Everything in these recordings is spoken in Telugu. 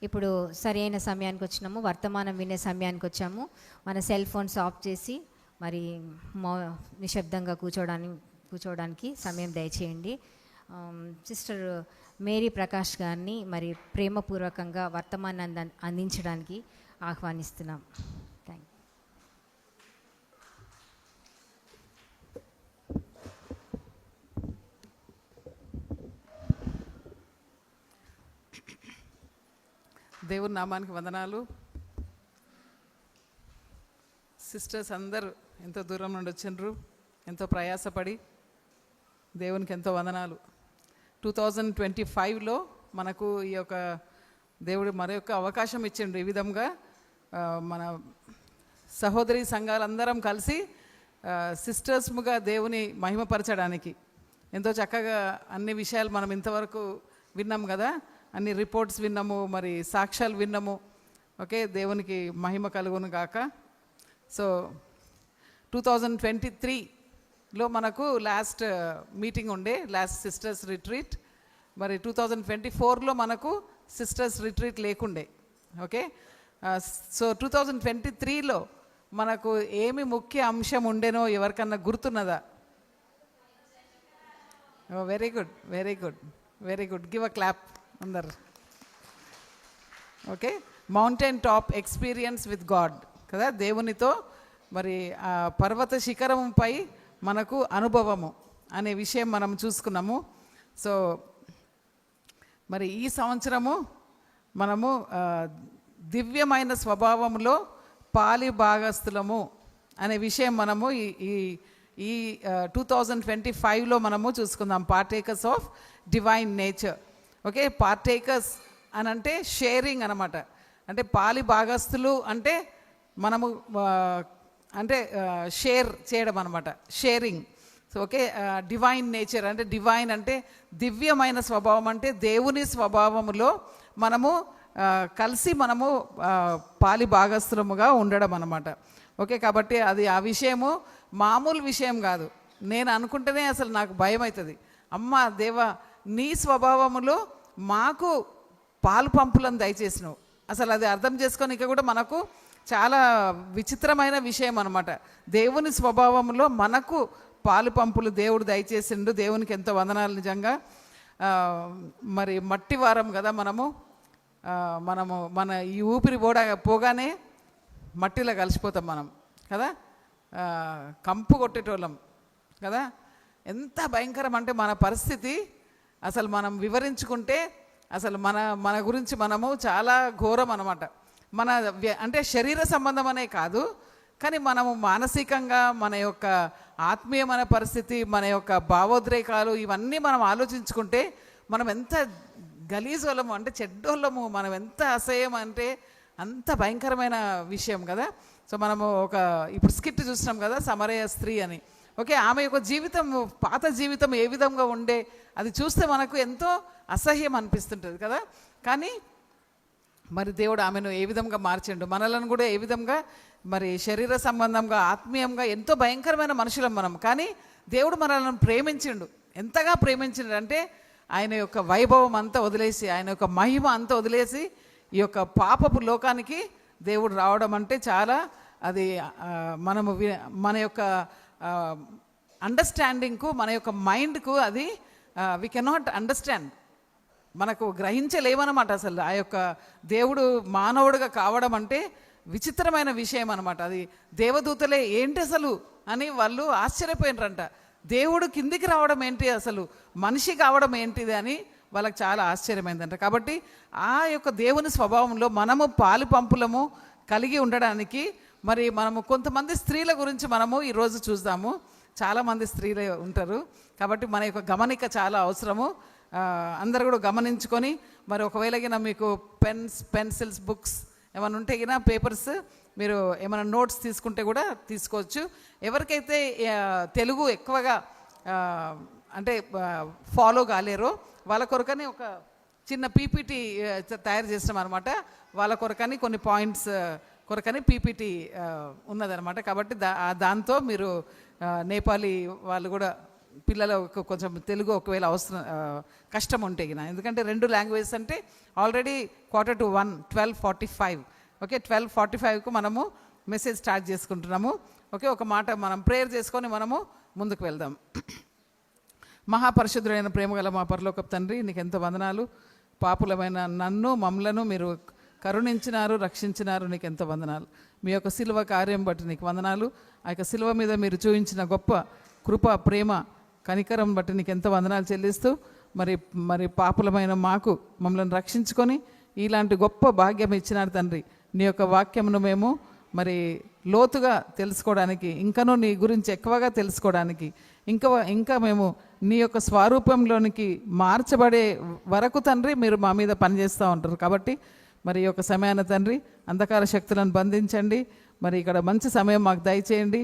ఇప్పుడు సరైన సమయానికి వచ్చినాము, వర్తమానం వినే సమయానికి వచ్చాము. మన సెల్ ఫోన్స్ ఆఫ్ చేసి మరి నిశ్శబ్దంగా కూర్చోవడానికి సమయం దయచేయండి. సిస్టర్ మేరీ ప్రకాష్ గారిని మరి ప్రేమపూర్వకంగా వర్తమానాన్ని అందించడానికి ఆహ్వానిస్తున్నాం. Thank you. దేవుని నామానికి వందనాలు. సిస్టర్స్ అందరూ ఎంతో దూరం నుండి వచ్చిండ్రు, ఎంతో ప్రయాసపడి దేవునికి ఎంతో వందనాలు. 2025లో మనకు ఈ యొక్క దేవుడు మరొక అవకాశం ఇచ్చిండ్రు. ఈ విధంగా మన సహోదరి సంఘాలందరం కలిసి సిస్టర్స్ముగా దేవుని మహిమపరచడానికి ఎంతో చక్కగా అన్ని విషయాలు మనం ఇంతవరకు విన్నాం కదా, అన్ని రిపోర్ట్స్ విన్నాము, మరి సాక్ష్యాలు విన్నాము. ఓకే, దేవునికి మహిమ కలుగును గాక. సో 2023లో మనకు లాస్ట్ మీటింగ్ ఉండే, లాస్ట్ సిస్టర్స్ రిట్రీట్. మరి 2024లో మనకు సిస్టర్స్ రిట్రీట్ లేకుండే. ఓకే, సో 2023లో మనకు ఏమి ముఖ్య అంశం ఉండేనో ఎవరికన్నా గుర్తున్నదా? Very good, very good, very good. Give a clap అందరు. Okay, mountain top experience with God కదా, దేవునితో మరి ఆ పర్వత శిఖరంపై మనకు అనుభవము అనే విషయం మనం చూసుకున్నాము. సో మరి ఈ సంవత్సరము మనము దివ్యమైన స్వభావంలో పాలి భాగస్థులము అనే విషయం మనము ఈ 2025లో మనము చూసుకుందాం. Partakers of divine nature. Okay, partakers అని అంటే షేరింగ్ అనమాట. అంటే పాలి భాగస్థులు అంటే మనము అంటే షేర్ చేయడం అనమాట, sharing. So okay, divine nature అంటే డివైన్ అంటే దివ్యమైన స్వభావం, అంటే దేవుని స్వభావములో మనము కలిసి మనము పాలి భాగస్థులముగా ఉండడం అనమాట. ఓకే, కాబట్టి అది ఆ విషయము మామూలు విషయం కాదు. నేను అనుకుంటేనే అసలు నాకు భయం అవుతుంది. అమ్మ దేవా, నీ స్వభావములో మాకు పాలు పంపులను దయచేసినావు. అసలు అది అర్థం చేసుకోనిక కూడా మనకు చాలా విచిత్రమైన విషయం అనమాట. దేవుని స్వభావంలో మనకు పాలు పంపులు దేవుడు దయచేసిండు. దేవునికి ఎంతో వందనాలు నిజంగా. మరి మట్టి వారం కదా మనము మన ఈ ఊపిరి పోగానే మట్టిలో కలిసిపోతాం మనం కదా, కంపు కొట్టేటోళ్ళం కదా. ఎంత భయంకరం అంటే మన పరిస్థితి అసలు మనం వివరించుకుంటే అసలు మన గురించి మనము చాలా ఘోరం అనమాట. మన అంటే శరీర సంబంధం అనే కాదు, కానీ మనము మానసికంగా మన యొక్క ఆత్మీయమైన పరిస్థితి, మన యొక్క భావోద్రేకాలు ఇవన్నీ మనం ఆలోచించుకుంటే మనం ఎంత గలీజోళ్ళము, అంటే చెడ్డోళ్ళము, మనం ఎంత అసహ్యం అంటే అంత భయంకరమైన విషయం కదా. సో మనము ఇప్పుడు స్కిట్ చూసినాం కదా, సమరయ స్త్రీ అని. ఓకే, ఆమె యొక్క జీవితం, పాత జీవితం ఏ విధంగా ఉండే అది చూస్తే మనకు ఎంతో అసహ్యం అనిపిస్తుంటుంది కదా. కానీ మరి దేవుడు ఆమెను ఏ విధంగా మార్చిండు, మనలను కూడా ఏ విధంగా మరి శరీర సంబంధంగా ఆత్మీయంగా ఎంతో భయంకరమైన మనుషులం మనం. కానీ దేవుడు మనలను ప్రేమించిండు. ఎంతగా ప్రేమించిండు అంటే ఆయన యొక్క వైభవం అంతా వదిలేసి, ఆయన యొక్క మహిమ అంతా వదిలేసి ఈ యొక్క పాపపు లోకానికి దేవుడు రావడం అంటే చాలా అది మనము మన యొక్క అండర్స్టాండింగ్కు, మన యొక్క మైండ్కు అది వి కెనాట్ అండర్స్టాండ్, మనకు గ్రహించలేమన్నమాట. అసలు ఆ యొక్క దేవుడు మానవుడిగా కావడం అంటే విచిత్రమైన విషయం అనమాట. అది దేవదూతలే ఏంటి అసలు అని వాళ్ళు ఆశ్చర్యపోయినరంట. దేవుడు కిందికి రావడం ఏంటి, అసలు మనిషి కావడం ఏంటిది అని వాళ్ళకి చాలా ఆశ్చర్యమైందంట. కాబట్టి ఆ యొక్క దేవుని స్వభావంలో మనము పాలు పంపులము కలిగి ఉండడానికి మరి మనము కొంతమంది స్త్రీల గురించి మనము ఈరోజు చూద్దాము. చాలామంది స్త్రీలు ఉంటారు కాబట్టి మన యొక్క గమనిక చాలా అవసరము. అందరు కూడా గమనించుకొని మరి ఒకవేళ మీకు పెన్స్, పెన్సిల్స్, బుక్స్ ఏమైనా ఉంటే గినా, పేపర్స్, మీరు ఏమైనా నోట్స్ తీసుకుంటే కూడా తీసుకోవచ్చు. ఎవరికైతే తెలుగు ఎక్కువగా అంటే ఫాలో కాలేరో వాళ్ళ కొరకని ఒక చిన్న పీపీటీ తయారు చేస్తాం అనమాట. వాళ్ళ కొరకని కొన్ని పాయింట్స్ కొరకని పీపీటీ ఉన్నదనమాట. కాబట్టి దాంతో మీరు నేపాలీ వాళ్ళు కూడా పిల్లలకు కొంచెం తెలుగు ఒకవేళ అవసరం కష్టం ఉంటే గిన, ఎందుకంటే 2 లాంగ్వేజెస్ అంటే ఆల్రెడీ 1:45, 12:45. ఓకే, 12:45కు మనము మెసేజ్ స్టార్ట్ చేసుకుంటున్నాము. ఓకే, ఒక మాట మనం ప్రేయర్ చేసుకొని మనము ముందుకు వెళ్దాం. మహాపరిశుద్ధుడైన ప్రేమగల మా పరలోకపు తండ్రి, నీకు ఎంత వందనాలు. పాపులమైన నన్ను మమ్మలను మీరు కరుణించినారు, రక్షించినారు, నీకు ఎంత వందనాలు. మీ యొక్క సిలువ కార్యం బట్టి నీకు వందనాలు. ఆ యొక్క సిలువ మీద మీరు చూపించిన గొప్ప కృప, ప్రేమ, కనికరం బట్టి నీకు ఎంత వందనాలు చెల్లిస్తూ, మరి పాపులమైన మాకు మమ్మల్ని రక్షించుకొని ఇలాంటి గొప్ప భాగ్యం ఇచ్చినారు తండ్రి. నీ యొక్క వాక్యమును మేము మరి లోతుగా తెలుసుకోవడానికి, ఇంకనూ నీ గురించి ఎక్కువగా తెలుసుకోవడానికి, ఇంకా మేము నీ యొక్క స్వరూపంలోనికి మార్చబడే వరకు తండ్రి మీరు మా మీద పనిచేస్తూ ఉంటారు. కాబట్టి మరి ఈ యొక్క సమయాన్ని తండ్రి అంధకార శక్తులను బంధించండి. మరి ఇక్కడ మంచి సమయం మాకు దయచేయండి.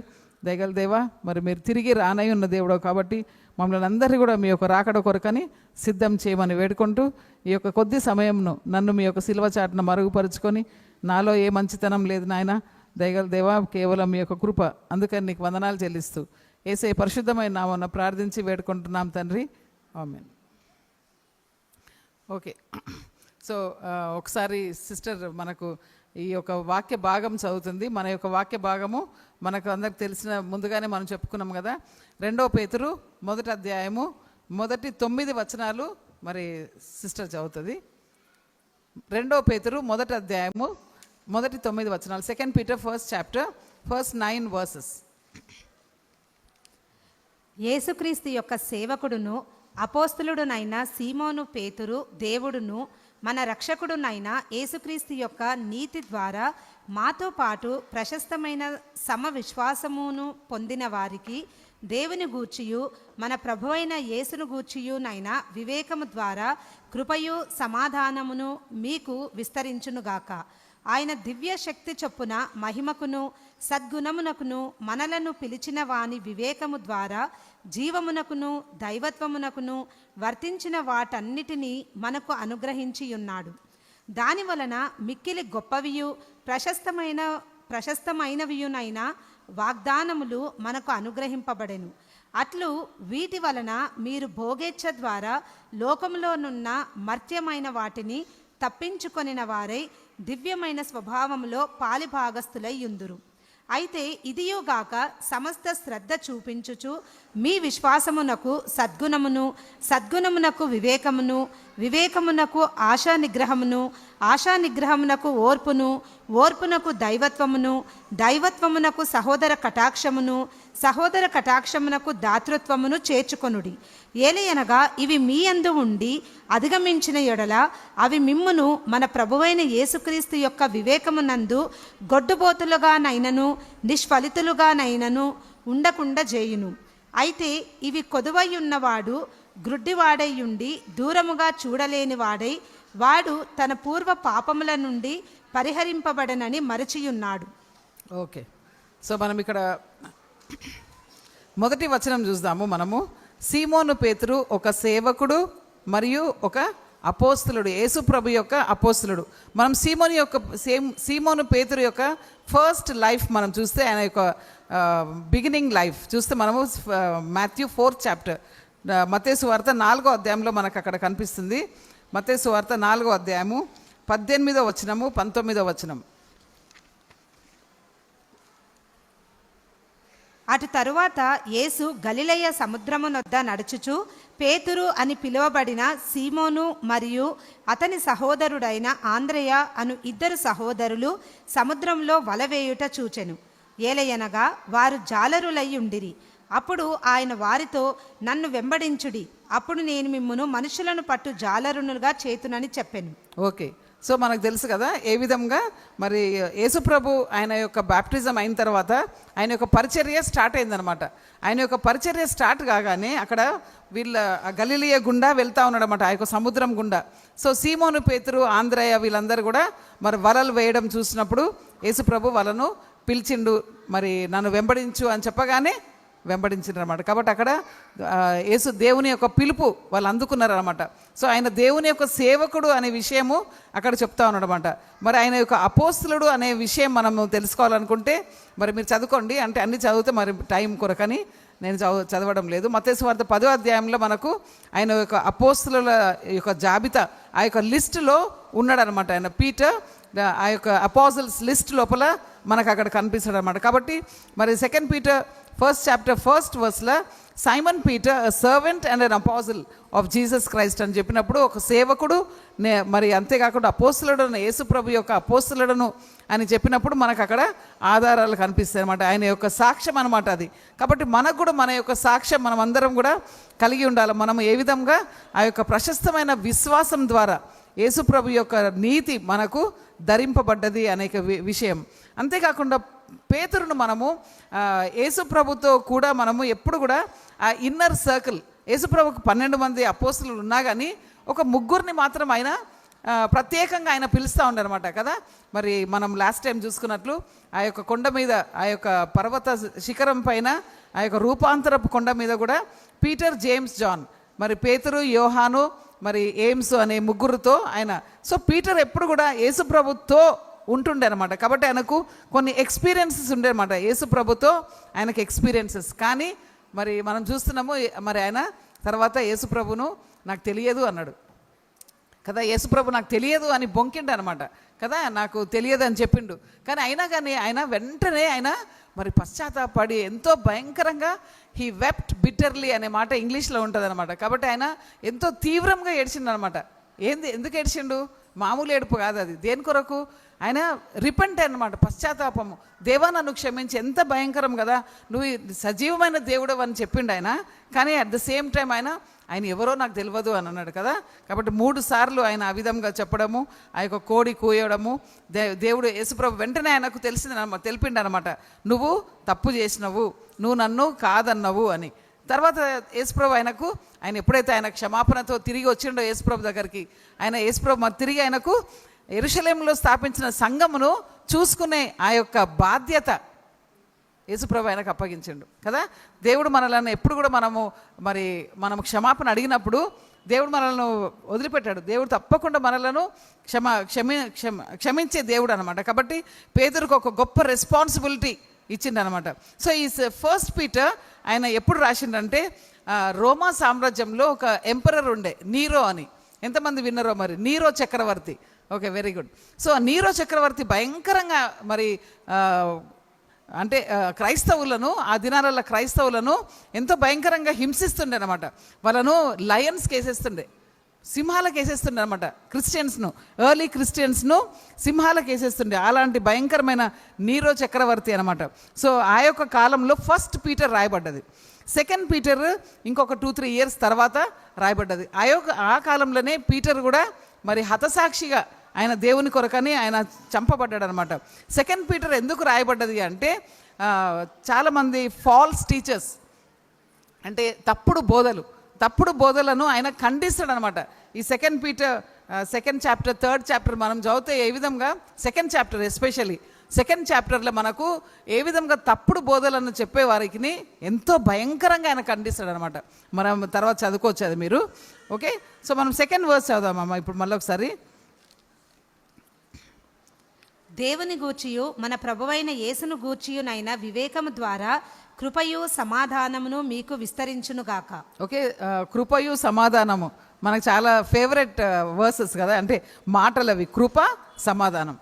దయగల దేవా, మరి మీరు తిరిగి రానై ఉన్న దేవుడు కాబట్టి మమ్మల్ని అందరినీ కూడా మీ యొక్క రాకడ కొరకని సిద్ధం చేయమని వేడుకుంటూ, ఈ యొక్క కొద్ది సమయంను నన్ను మీ యొక్క సిలువ చాటును మరుగుపరుచుకొని, నాలో ఏ మంచితనం లేదు నాయన, దయగల దేవా, కేవలం మీ యొక్క కృప, అందుకని నీకు వందనాలు చెల్లిస్తూ యేసయ్య పరిశుద్ధమైన నామమున ప్రార్థించి వేడుకుంటున్నాం తండ్రి, ఆమేన్. ఓకే, సో ఒకసారి సిస్టర్ మనకు ఈ యొక్క వాక్య భాగం చదువుతుంది. మన యొక్క వాక్య భాగము మనకు అందరికి తెలిసిన, ముందుగానే మనం చెప్పుకున్నాం కదా. 2 పేతురు 1వ అధ్యాయము మొదటి 9 వచనాలు మరి సిస్టర్ చదువుతుంది. 2 పేతురు 1వ అధ్యాయము మొదటి 9 వచనాలు. 2 Peter 1st chapter first 9 verses. యేసుక్రీస్తు యొక్క సేవకుడును అపోస్తలుడునైన సీమోను పేతురు, దేవుడును మన రక్షకుడునైన యేసుక్రీస్తు యొక్క నీతి ద్వారా మాతో పాటు ప్రశస్తమైన విశ్వాసమును పొందిన వారికి దేవుని గూర్చియు మన ప్రభువైన యేసును గూర్చియునైనా వివేకము ద్వారా కృపయు సమాధానమును మీకు విస్తరించునుగాక. ఆయన దివ్య శక్తి చొప్పున మహిమకును సద్గుణమునకును మనలను పిలిచిన వాని వివేకము ద్వారా జీవమునకును దైవత్వమునకును వర్తించిన వాటన్నిటినీ మనకు అనుగ్రహించి ఉన్నాడు. దాని వలన మిక్కిలి గొప్పవియు ప్రశస్తమైనవియునైన వాగ్దానములు మనకు అనుగ్రహింపబడెను. అట్లు వీటి వలన మీరు భోగేచ్ఛ ద్వారా లోకములోనున్న మర్త్యమైన వాటిని తప్పించుకొనిన వారై దివ్యమైన స్వభావములో పాలిభాగస్థులై యుందురు. అయితే ఇదియుగాక సమస్త శ్రద్ధ చూపించుచు మీ విశ్వాసమునకు సద్గుణమును, సద్గుణమునకు వివేకమును, వివేకమునకు ఆశా నిగ్రహమును, ఆశా నిగ్రహమునకు ఓర్పును, ఓర్పునకు దైవత్వమును, దైవత్వమునకు సహోదర కటాక్షమును, సహోదర కటాక్షమునకు దాతృత్వమును చేర్చుకొనుడి. ఏలయనగా ఇవి మీ యందు ఉండి అధిగమించిన ఎడల అవి మిమ్మును మన ప్రభువైన యేసుక్రీస్తు యొక్క వివేకమునందు గొడ్డుబోతులుగానైనను నిష్ఫలితులుగానైనను ఉండకుండా చేయును. అయితే ఇవి కొదువై ఉన్నవాడు గ్రుడ్డివాడైయుండి దూరముగా చూడలేని వాడై వాడు తన పూర్వ పాపముల నుండి పరిహరింపబడనని మరచియున్నాడు. ఓకే, సో మనం ఇక్కడ మొదటి వచనం చూద్దాము. మనము సీమోను పేతురు ఒక సేవకుడు మరియు ఒక అపోస్తలుడు, యేసు ప్రభు యొక్క అపోస్తలుడు. మనం సీమోను పేతురు యొక్క ఫస్ట్ లైఫ్ మనం చూస్తే, ఆయన యొక్క బిగినింగ్ లైఫ్ చూస్తే మనము మాథ్యూ 4th chapter, మత్తయి సువార్త 4వ అధ్యాయంలో మనకు అక్కడ కనిపిస్తుంది. మత్తయి సువార్త 4వ అధ్యాయము 18వ వచనము 19వ వచనం. అటు తరువాత యేసు గలిలయ సముద్రమునొద్ద నడుచుచు పేతురు అని పిలువబడిన సీమోను మరియు అతని సహోదరుడైన ఆంద్రెయ అను 2 సహోదరులు సముద్రంలో వలవేయుట చూచెను. ఏలయనగా వారు జాలరులై ఉండిరి. అప్పుడు ఆయన వారితో, నన్ను వెంబడించుడి, అప్పుడు నేను మిమ్మును మనుషులను పట్టు జాలరునులుగా చేతునని చెప్పాను. ఓకే, సో మనకు తెలుసు కదా ఏ విధంగా మరి యేసుప్రభు ఆయన యొక్క బాప్టిజం అయిన తర్వాత ఆయన యొక్క పరిచర్య స్టార్ట్ అయిందనమాట. ఆయన యొక్క పరిచర్య స్టార్ట్ కాగానే అక్కడ వీళ్ళ గలిలియ గుండా వెళ్తా ఉన్నాడనమాట, ఆ యొక్క సముద్రం గుండా. సో సీమోను పేతురు, ఆంద్రయ వీళ్ళందరూ కూడా మరి వలలు వేయడం చూసినప్పుడు యేసుప్రభు వాళ్ళను పిలిచిండు, మరి నన్ను వెంబడించు అని చెప్పగానే వెంబడించారనమాట. కాబట్టి అక్కడ యేసు దేవుని యొక్క పిలుపు వాళ్ళు అందుకున్నారనమాట. సో ఆయన దేవుని యొక్క సేవకుడు అనే విషయము అక్కడ చెప్తా ఉన్నాడనమాట. మరి ఆయన యొక్క అపోస్తలుడు అనే విషయం మనము తెలుసుకోవాలనుకుంటే మరి మీరు చదువుకోండి, అంటే అన్ని చదివితే మరి టైం కొరకని నేను చదవడం లేదు. మత్తయి సువార్త 10వ అధ్యాయంలో మనకు ఆయన యొక్క అపోస్తుల యొక్క జాబితా ఆ యొక్క లిస్టులో ఉన్నాడనమాట. ఆయన పీటర్ ఆ యొక్క అపోజిల్స్ లిస్ట్ లోపల మనకు అక్కడ కనిపిస్తాడు అనమాట. కాబట్టి మరి 2 Peter 1st chapter 1st verseలో Simon Peter a servant and an apostle of Jesus Christ అని చెప్పినప్పుడు ఒక సేవకుడు మరి అంతేకాకుండా అపోస్తులుడను, యేసు ప్రభు యొక్క అపోస్తులుడను అని చెప్పినప్పుడు మనకు అక్కడ ఆధారాలు కనిపిస్తాయి అనమాట. ఆయన యొక్క సాక్ష్యం అనమాట అది. కాబట్టి మనకు కూడా మన యొక్క సాక్ష్యం మనం అందరం కూడా కలిగి ఉండాలి. మనం ఏ విధంగా ఆ యొక్క ప్రశస్తమైన విశ్వాసం ద్వారా యేసు ప్రభు యొక్క నీతి మనకు ధరింపబడ్డది అనేక విషయం. అంతేకాకుండా పేతురును మనము యేసు ప్రభుతో కూడా మనము ఎప్పుడు కూడా ఆ ఇన్నర్ సర్కిల్, యేసు ప్రభుకు 12 మంది అపోస్తులు ఉన్నా కానీ ఒక 3 మాత్రం ఆయన ప్రత్యేకంగా ఆయన పిలుస్తూ ఉండనమాట కదా. మరి మనం లాస్ట్ టైం చూసుకున్నట్లు ఆ యొక్క కొండ మీద, ఆ యొక్క పర్వత శిఖరం పైన, ఆ యొక్క రూపాంతరపు కొండ మీద కూడా పీటర్, జేమ్స్, జాన్, మరి పేతురు, యోహాను, మరి ఏమ్స్ అనే 3తో ఆయన. సో పీటర్ ఎప్పుడు కూడా యేసు ప్రభుతో ఉంటుండే అనమాట. కాబట్టి ఆయనకు కొన్ని ఎక్స్పీరియన్సెస్ ఉండే అనమాట. యేసు ప్రభుతో ఆయనకు ఎక్స్పీరియన్సెస్. కానీ మరి మనం చూస్తున్నాము మరి ఆయన తర్వాత యేసు ప్రభును నాకు తెలియదు అన్నాడు కదా. యేసు ప్రభు నాకు తెలియదు అని బొంకిండు అనమాట కదా, నాకు తెలియదు అని చెప్పిండు. కానీ ఆయన వెంటనే ఆయన మరి పశ్చాత్తాపడి ఎంతో భయంకరంగా హీ వెప్ట్ బిట్టర్లీ అనే మాట ఇంగ్లీష్లో ఉంటుంది అనమాట. కాబట్టి ఆయన ఎంతో తీవ్రంగా ఏడ్చిండు అనమాట. ఎందుకు ఏడ్చిండు? మామూలు ఏడుపు కాదు అది. దేని కొరకు? ఆయన రిపెంట్ అనమాట, పశ్చాత్తాపము. దేవా నన్ను క్షమించి, ఎంత భయంకరం కదా, నువ్వు సజీవమైన దేవుడు అని చెప్పిండు ఆయన. కానీ అట్ ద సేమ్ టైం ఆయన ఎవరో నాకు తెలియదు అని అన్నాడు కదా. కాబట్టి 3 సార్లు ఆయన ఆ విధంగా చెప్పడము, ఆ యొక్క కోడి కూయడము, దేవుడు యేసుప్రభు వెంటనే ఆయనకు తెలిపిండు అనమాట, నువ్వు తప్పు చేసినవు, నువ్వు నన్ను కాదన్నవు అని. తర్వాత యేసుప్రభు ఆయన ఎప్పుడైతే ఆయన క్షమాపణతో తిరిగి వచ్చిండో యేసుప్రభు దగ్గరికి, యేసుప్రభు మరి తిరిగి ఆయనకు యెరూషలేములో స్థాపించిన సంఘమును చూసుకునే ఆ యొక్క బాధ్యత యేసుప్రభు ఆయనకు అప్పగించిండు కదా. దేవుడు మనల్ని ఎప్పుడు కూడా మనం క్షమాపణ అడిగినప్పుడు దేవుడు మనల్ని వదిలిపెట్టాడు. దేవుడు తప్పకుండా మనలను క్షమించే దేవుడు అనమాట. కాబట్టి పేతురుకు ఒక గొప్ప రెస్పాన్సిబిలిటీ ఇచ్చిండనమాట. సో ఈ 1 పీటర్ ఆయన ఎప్పుడు రాసిండంటే, రోమా సామ్రాజ్యంలో ఒక ఎంపరర్ ఉండే, నీరో అని. ఎంతమంది విన్నారో మరి? నీరో చక్రవర్తి. Okay, very good. So Nero చక్రవర్తి భయంకరంగా మరి అంటే క్రైస్తవులను, ఆ దినాలలో క్రైస్తవులను ఎంతో భయంకరంగా హింసిస్తుండే అనమాట. వాళ్ళను లయన్స్కి వేసేస్తుండే, సింహాలకు వేసేస్తుండే అనమాట. ఎర్లీ క్రిస్టియన్స్ను సింహాలకు వేసేస్తుండే. అలాంటి భయంకరమైన నీరో చక్రవర్తి అనమాట. సో ఆ యొక్క కాలంలో 1 పీటర్ రాయబడ్డది. 2 పీటర్ ఇంకొక 2-3 years తర్వాత రాయబడ్డది. ఆ కాలంలోనే పీటర్ కూడా మరి హతసాక్షిగా ఆయన దేవుని కొరకని ఆయన చంపబడ్డాడు అనమాట. 2 పీటర్ ఎందుకు రాయబడ్డది అంటే, చాలామంది ఫాల్స్ టీచర్స్ అంటే తప్పుడు బోధలను ఆయన ఖండిస్తాడు అనమాట. ఈ 2 Peter 2nd chapter 3rd chapter మనం చదివితే ఏ విధంగా 2nd chapter ఎస్పెషల్లీ 2nd chapterలో మనకు ఏ విధంగా తప్పుడు బోధలను చెప్పే వారికి ఎంతో భయంకరంగా ఆయన ఖండిస్తాడు అనమాట. మనం తర్వాత చదువుకోవచ్చు అది మీరు. ఓకే, సో మనం 2nd verse చదువుదామమ్మా ఇప్పుడు మళ్ళీ ఒకసారి. దేవుని గూర్చియు మన ప్రభువైన యేసును గూర్చియునైన వివేకము ద్వారా కృపయు సమాధానమును మీకు విస్తరించునుగాక. ఓకే, కృపయు సమాధానము మనకు చాలా ఫేవరెట్ వర్సెస్ కదా, అంటే మాటలు అవి. కృప, సమాధానం.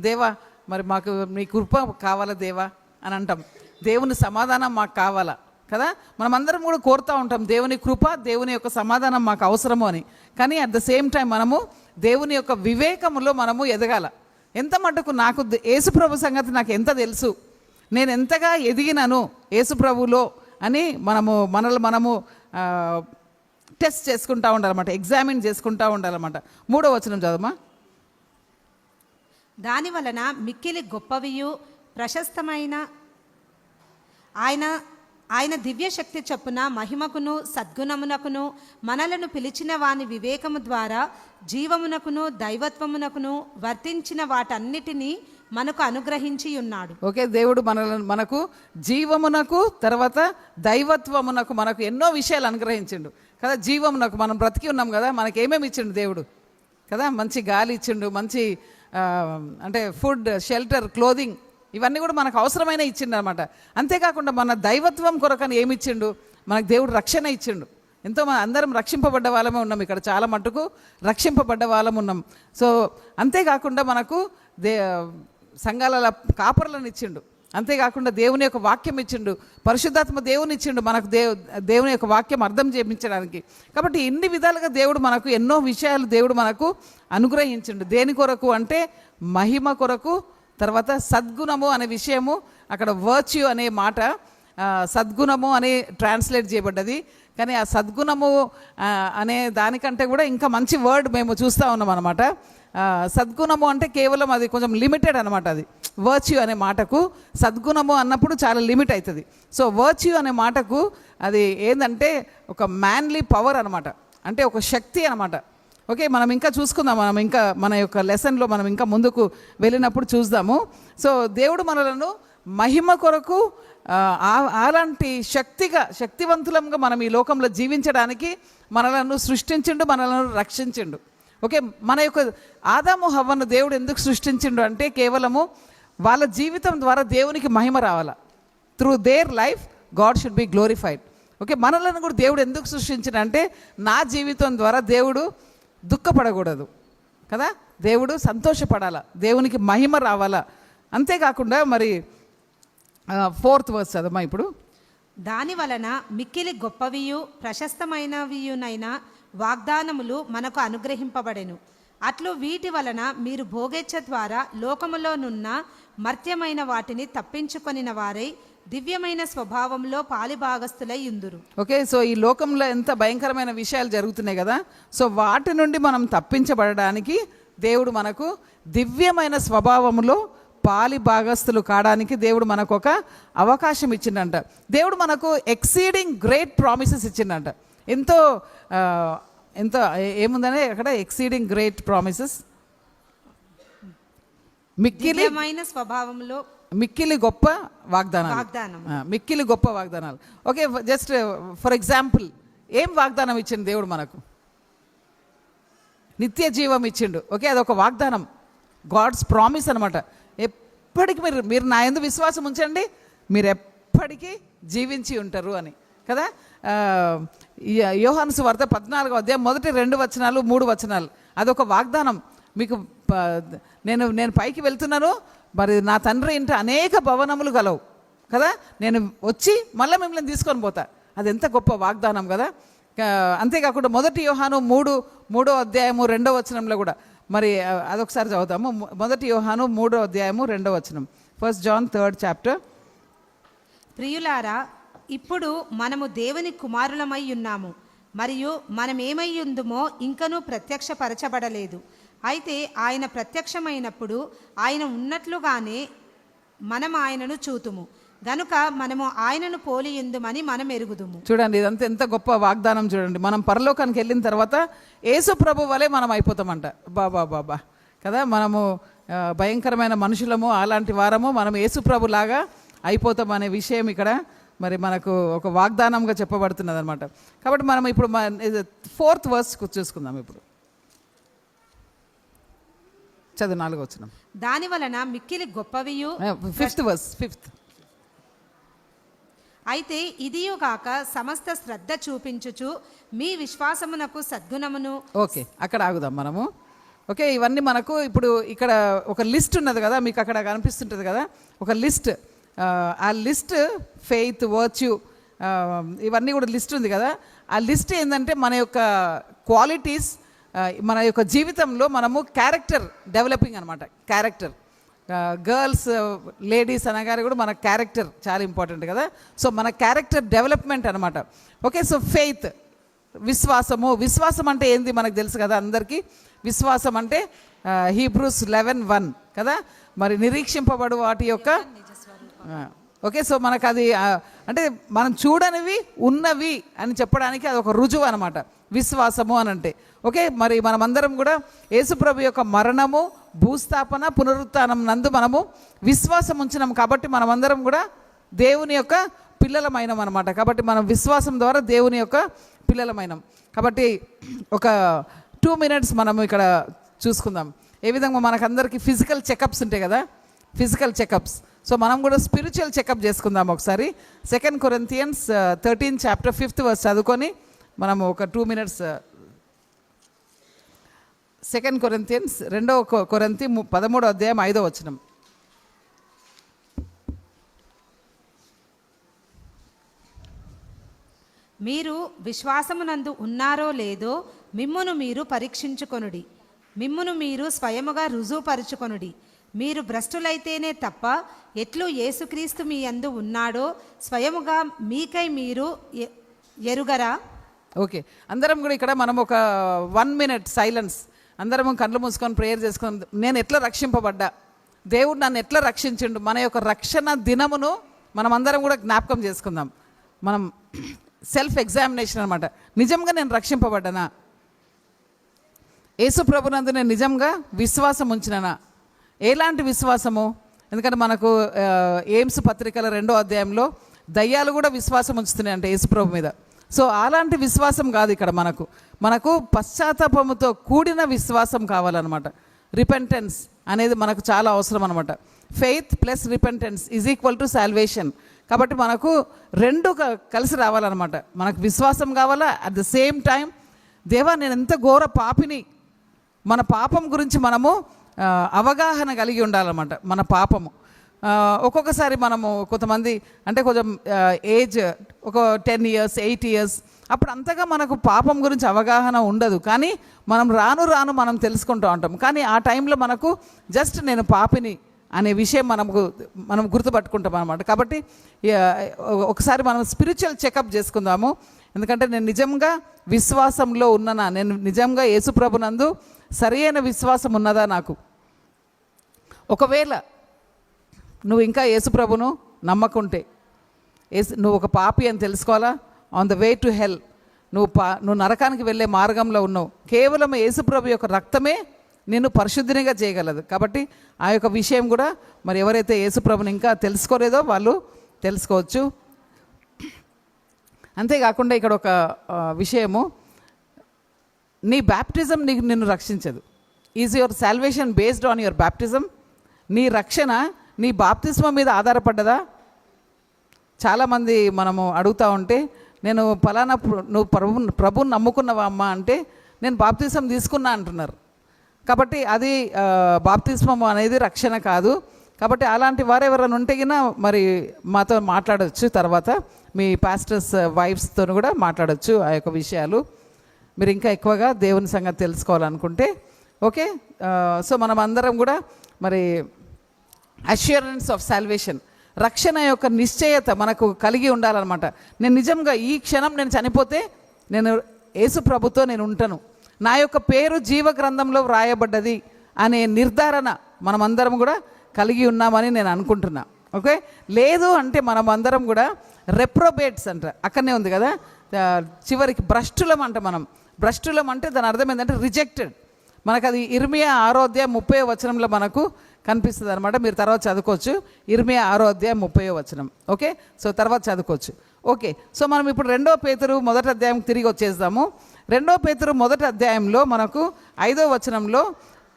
దేవా మరి మాకు నీ కృప కావాలా దేవా అని అంటాం, దేవుని సమాధానం మాకు కావాలా కదా. మనమందరం కూడా కోరుతూ ఉంటాం దేవుని కృప, దేవుని యొక్క సమాధానం మాకు అవసరము అని. కానీ అట్ ద సేమ్ టైం మనము దేవుని యొక్క వివేకములో మనము ఎదగాల. ఎంత మటుకు నాకు యేసుప్రభు సంగతి నాకు ఎంత తెలుసు, నేను ఎంతగా ఎదిగినాను యేసుప్రభులో అని మనము టెస్ట్ చేసుకుంటూ ఉండాలన్నమాట, ఎగ్జామిన్ చేసుకుంటూ ఉండాలన్నమాట. 3వ వచనం చదవమా. దాని వలన మిక్కిలి గొప్పవియు ప్రశస్తమైన ఆయన దివ్య శక్తి చొప్పున మహిమకును సద్గుణమునకును మనలను పిలిచిన వాని వివేకము ద్వారా జీవమునకును దైవత్వమునకును వర్తించిన వాటన్నిటినీ మనకు అనుగ్రహించి ఉన్నాడు. ఓకే, దేవుడు మనకు జీవమునకు తర్వాత దైవత్వమునకు మనకు ఎన్నో విషయాలు అనుగ్రహించిండు కదా. జీవమునకు మనం బ్రతికి ఉన్నాం కదా, మనకి ఏమేమి ఇచ్చిండు దేవుడు కదా. మంచి గాలి ఇచ్చిండు, మంచి అంటే ఫుడ్, షెల్టర్, క్లోదింగ్ ఇవన్నీ కూడా మనకు అవసరమైన ఇచ్చిండు అనమాట. అంతేకాకుండా మన దైవత్వం కొరకని ఏమి ఇచ్చిండు, మనకు దేవుడు రక్షణ ఇచ్చిండు. ఎంతో అందరం రక్షింపబడ్డ వాళ్ళమే ఉన్నాం, ఇక్కడ చాలా మటుకు రక్షింపబడ్డ వాళ్ళం ఉన్నాం. సో అంతేకాకుండా మనకు సంఘాల కాపర్లను ఇచ్చిండు, అంతేకాకుండా దేవుని యొక్క వాక్యం ఇచ్చిండు, పరిశుద్ధాత్మ దేవుని ఇచ్చిండు మనకు దేవుని యొక్క వాక్యం అర్థం చేయించడానికి. కాబట్టి ఇన్ని విధాలుగా దేవుడు మనకు ఎన్నో విషయాలు దేవుడు మనకు అనుగ్రహించిండు. దేని కొరకు అంటే మహిమ కొరకు. తర్వాత సద్గుణము అనే విషయము, అక్కడ వర్చ్యూ అనే మాట సద్గుణము అని ట్రాన్స్లేట్ చేయబడ్డది. కానీ ఆ సద్గుణము అనే దానికంటే కూడా ఇంకా మంచి వర్డ్ మేము చూస్తూ ఉన్నాం అనమాట. సద్గుణము అంటే కేవలం అది కొంచెం లిమిటెడ్ అనమాట. అది వర్చ్యూ అనే మాటకు సద్గుణము అన్నప్పుడు చాలా లిమిట్ అవుతుంది. సో వర్చ్యూ అనే మాటకు అది ఏంటంటే ఒక మ్యాన్లీ పవర్ అనమాట, అంటే ఒక శక్తి అనమాట. ఓకే, మనం ఇంకా చూసుకుందాం, మనం ఇంకా మన యొక్క లెసన్లో మనం ఇంకా ముందుకు వెళ్ళినప్పుడు చూద్దాము. సో దేవుడు మనలను మహిమ కొరకు అలాంటి శక్తివంతులంగా మనం ఈ లోకంలో జీవించడానికి మనలను సృష్టించిండు, మనలను రక్షించిండు. ఓకే, మన యొక్క ఆదాము హవ్వను దేవుడు ఎందుకు సృష్టించిండు అంటే కేవలము వాళ్ళ జీవితం ద్వారా దేవునికి మహిమ రావాలా. Through their life God should be glorified. Okay, మనలను కూడా దేవుడు ఎందుకు సృష్టించిన అంటే నా జీవితం ద్వారా దేవుడు దుఃఖపడకూడదు కదా, దేవుడు సంతోషపడాలా, దేవునికి మహిమ రావాలా. అంతేకాకుండా మరి 4th verse చదవమా ఇప్పుడు. దాని వలన మిక్కిలి గొప్పవియు ప్రశస్తమైనవియునైన వాగ్దానములు మనకు అనుగ్రహింపబడెను. అట్లు వీటి వలన మీరు భోగేచ్ఛ ద్వారా లోకములోనున్న మర్త్యమైన వాటిని తప్పించుకొనిన వారై దివ్యమైన స్వభావంలో పాలిభాగస్తులై యుందురు. ఓకే, సో ఈ లోకంలో ఎంత భయంకరమైన విషయాలు జరుగుతున్నాయి కదా, సో వాటి నుండి మనం తప్పించబడడానికి దేవుడు మనకు దివ్యమైన స్వభావంలో పాలి భాగస్తులు కావడానికి దేవుడు మనకు ఒక అవకాశం ఇచ్చిండంట. దేవుడు మనకు ఎక్సీడింగ్ గ్రేట్ ప్రామిసెస్ ఇచ్చిండంట. ఎంతో ఎంతో ఏముందనే అక్కడ ఎక్సీడింగ్ గ్రేట్ ప్రామిసెస్, మిక్కిలిమైన స్వభావంలో మిక్కిలి గొప్ప వాగ్దానాలు, మిక్కిలి గొప్ప వాగ్దానాలు. ఓకే, జస్ట్ ఫర్ ఎగ్జాంపుల్ ఏం వాగ్దానం ఇచ్చిండు దేవుడు మనకు? నిత్య జీవం ఇచ్చిండు. ఓకే, అదొక వాగ్దానం, గాడ్స్ ప్రామిస్ అనమాట. ఎప్పటికీ మీరు నా యందు విశ్వాసం ఉంచండి, మీరు ఎప్పటికీ జీవించి ఉంటారు అని కదా. యోహాను సువార్త 14వ అధ్యాయం మొదటి 2 వచనాలు 3 వచనాలు అదొక వాగ్దానం. మీకు నేను పైకి వెళ్తున్నాను, మరి నా తండ్రి ఇంట అనేక భవనములు గలవు కదా, నేను వచ్చి మళ్ళీ మిమ్మల్ని తీసుకొని పోతా. అది ఎంత గొప్ప వాగ్దానం కదా. అంతేకాకుండా 1 యోహాను 3వ అధ్యాయము 2వ వచనంలో కూడా మరి అదొకసారి చదువుతాము. 1 యోహాను 3వ అధ్యాయము 2వ వచనం. 1 John 3rd chapter. ప్రియులారా, ఇప్పుడు మనము దేవుని కుమారులమై ఉన్నాము, మరియు మనమేమై ఉందుమో ఇంకనూ ప్రత్యక్షపరచబడలేదు. అయితే ఆయన ప్రత్యక్షమైనప్పుడు ఆయన ఉన్నట్లుగానే మనం ఆయనను చూతుము గనుక మనము ఆయనను పోలి ఉందుమని మనం ఎరుగుదుము. చూడండి, ఇదంతా ఎంత గొప్ప వాగ్దానం చూడండి. మనం పరలోకానికి వెళ్ళిన తర్వాత యేసు ప్రభు వలె మనం అయిపోతామంట. బాబా కదా, మనము భయంకరమైన మనుషులము, అలాంటి వారము, మనం యేసు ప్రభు లాగా అయిపోతాం అనే విషయం ఇక్కడ మరి మనకు ఒక వాగ్దానంగా చెప్పబడుతున్నది అనమాట. కాబట్టి మనం ఇప్పుడు 4th verse చూసుకుందాం. ఇప్పుడు చదువు 4వ వచనం. దాని వలన మిక్కిలి గొప్పవియు 5th verse 5th. అయితే ఇదియుగాక సమస్త శ్రద్ధ చూపించుచు మీ విశ్వాసమునకు సద్గుణమును. ఓకే, అక్కడ ఆగుదాం మనము. ఓకే, ఇవన్నీ మనకు ఇప్పుడు ఇక్కడ ఒక లిస్ట్ ఉన్నది కదా, మీకు అక్కడ కనిపిస్తుంటుంది కదా ఒక లిస్ట్. ఆ లిస్ట్ ఫెయిత్, వర్చ్యూ, ఇవన్నీ కూడా లిస్ట్ ఉంది కదా. ఆ లిస్ట్ ఏంటంటే మన యొక్క క్వాలిటీస్, మన యొక్క జీవితంలో మనము క్యారెక్టర్ డెవలపింగ్ అనమాట. క్యారెక్టర్, గర్ల్స్ లేడీస్ అనగానే కూడా మన క్యారెక్టర్ చాలా ఇంపార్టెంట్ కదా. సో మన క్యారెక్టర్ డెవలప్మెంట్ అనమాట. ఓకే, సో ఫెయిత్, విశ్వాసం అంటే ఏంది మనకు తెలుసు కదా అందరికీ. విశ్వాసం అంటే హీబ్రూస్ 11:1 కదా, మరి నిరీక్షింపబడు వాటి యొక్క. ఓకే, సో మనకు అది అంటే మనం చూడనివి ఉన్నవి అని చెప్పడానికి అది ఒక రుజువు అనమాట విశ్వాసము అని అంటే. ఓకే, మరి మనమందరం కూడా యేసుప్రభు యొక్క మరణము, భూస్థాపన, పునరుత్థానం నందు మనము విశ్వాసం ఉంచినాం. కాబట్టి మనమందరం కూడా దేవుని యొక్క పిల్లలమైనం అనమాట. కాబట్టి మనం విశ్వాసం ద్వారా దేవుని యొక్క పిల్లలమైనం. కాబట్టి ఒక 2 minutes మనము ఇక్కడ చూసుకుందాం. ఏ విధంగా మనకందరికీ ఫిజికల్ చెకప్స్ ఉంటాయి కదా, ఫిజికల్ చెకప్స్. సో మనం కూడా స్పిరిచువల్ చెకప్ చేసుకుందాం ఒకసారి. 2 Corinthians 13 chapter 5th verse చదువుకొని మనము ఒక 2 minutes 2 Corinthians 2 Corinthians 13వ అధ్యాయం 5వ వచనం. మీరు విశ్వాసమునందు ఉన్నారో లేదో మిమ్మును మీరు పరీక్షించుకొనుడి, మిమ్మును మీరు స్వయముగా రుజువుపరుచుకొనుడి. మీరు భ్రష్టులైతేనే తప్ప ఎట్లు యేసుక్రీస్తు మీ యందు ఉన్నాడో స్వయముగా మీకై మీరు ఎరుగరా? ఓకే, అందరం కూడా ఇక్కడ మనం ఒక 1 minute సైలెన్స్, అందరం కళ్ళు మూసుకొని ప్రేయర్ చేసుకొని, నేను ఎట్లా రక్షింపబడ్డా, దేవుడు నన్ను ఎట్లా రక్షించిండు, మన యొక్క రక్షణ దినమును మనం అందరం కూడా జ్ఞాపకం చేసుకుందాం. మనం సెల్ఫ్ ఎగ్జామినేషన్ అనమాట. నిజంగా నేను రక్షింపబడ్డానా? యేసు ప్రభునందు నేను నిజంగా విశ్వాసం ఉంచినానా? ఎలాంటి విశ్వాసము? ఎందుకంటే మనకు ఎయిమ్స్ పత్రికల 2వ అధ్యాయంలో దయ్యాలు కూడా విశ్వాసం ఉంచుతున్నాయి అంటే యేసు ప్రభు మీద. సో అలాంటి విశ్వాసం కాదు ఇక్కడ మనకు పశ్చాత్తాపముతో కూడిన విశ్వాసం కావాలన్నమాట. రిపెంటెన్స్ అనేది మనకు చాలా అవసరం అనమాట. Faith plus repentance is equal to salvation. కాబట్టి మనకు రెండు కలిసి రావాలన్నమాట. మనకు విశ్వాసం కావాలా, అట్ ద సేమ్ టైం దేవా నేను ఎంత ఘోర పాపిని, మన పాపం గురించి మనము అవగాహన కలిగి ఉండాలన్నమాట. మన పాపము ఒక్కొక్కసారి మనము కొంతమంది అంటే కొంచెం ఏజ్ ఒక 10 years 8 years అప్పుడు అంతగా మనకు పాపం గురించి అవగాహన ఉండదు, కానీ మనం రాను మనం తెలుసుకుంటూ ఉంటాం. కానీ ఆ టైంలో మనకు జస్ట్ నేను పాపిని అనే విషయం మనం గుర్తుపట్టుకుంటాం అన్నమాట. కాబట్టి ఒకసారి మనం స్పిరిచువల్ చెకప్ చేసుకుందాము. ఎందుకంటే నేను నిజంగా విశ్వాసంలో ఉన్నానా, నేను నిజంగా యేసు ప్రభునందు సరైన విశ్వాసం ఉన్నదా నాకు? ఒకవేళ నువ్వు ఇంకా యేసు ప్రభును నమ్మకుంటే, నువ్వు ఒక పాపి అని తెలుసుకోవాలా. On the way to hell, నువ్వు నరకానికి వెళ్ళే మార్గంలో ఉన్నావు. కేవలం యేసు ప్రభు యొక్క రక్తమే నిన్ను పరిశుద్ధినిగా చేయగలదు. కాబట్టి ఆ యొక్క విషయం కూడా మరి ఎవరైతే యేసు ప్రభుని ఇంకా తెలుసుకోలేదో వాళ్ళు తెలుసుకోవచ్చు. అంతేకాకుండా ఇక్కడ ఒక విషయము, నీ బ్యాప్టిజం నిన్ను రక్షించదు. Is your salvation based on your baptism? నీ రక్షణ నీ బాప్తిస్మం మీద ఆధారపడ్డదా? చాలామంది మనము అడుగుతూ ఉంటే, నేను ఫలానా నువ్వు ప్రభుని నమ్ముకున్నావా అమ్మా అంటే, నేను బాప్తిస్మం తీసుకున్నా అంటున్నారు. కాబట్టి అది బాప్తిస్మం అనేది రక్షణ కాదు. కాబట్టి అలాంటి వారు ఎవరైనా ఉంటే గినా మరి మాతో మాట్లాడవచ్చు, తర్వాత మీ పాస్టర్స్ వైఫ్స్తో కూడా మాట్లాడవచ్చు ఆ యొక్క విషయాలు. మీరు ఇంకా ఎక్కువగా దేవుని సంగతి తెలుసుకోవాలనుకుంటే ఓకే. సో మనం అందరం కూడా మరి అష్యూరెన్స్ ఆఫ్ సాల్వేషన్, రక్షణ యొక్క నిశ్చయత మనకు కలిగి ఉండాలన్నమాట. నేను నిజంగా ఈ క్షణం నేను చనిపోతే నేను యేసు ప్రభుతో నేను ఉంటాను, నా యొక్క పేరు జీవ గ్రంథంలో వ్రాయబడ్డది అనే నిర్ధారణ మనమందరం కూడా కలిగి ఉన్నామని నేను అనుకుంటున్నా. ఓకే, లేదు అంటే మనం అందరం కూడా రెప్రోబేట్స్ అంట, అక్కడనే ఉంది కదా చివరికి భ్రష్టులం అంట. మనం భ్రష్టులం అంటే దాని అర్థం ఏంటంటే రిజెక్టెడ్. మనకు అది ఇర్మియా 6వ అధ్యాయం 30వ వచనంలో మనకు కనిపిస్తుంది అనమాట. మీరు తర్వాత చదువుకోవచ్చు, ఇర్మియా 6వ అధ్యాయం 30వ వచనం. ఓకే, సో తర్వాత చదువుకోవచ్చు. ఓకే, సో మనం ఇప్పుడు 2వ పేతురు 1వ అధ్యాయం తిరిగి వచ్చేద్దాము. 2వ పేతురు 1వ అధ్యాయంలో మనకు 5వ వచనంలో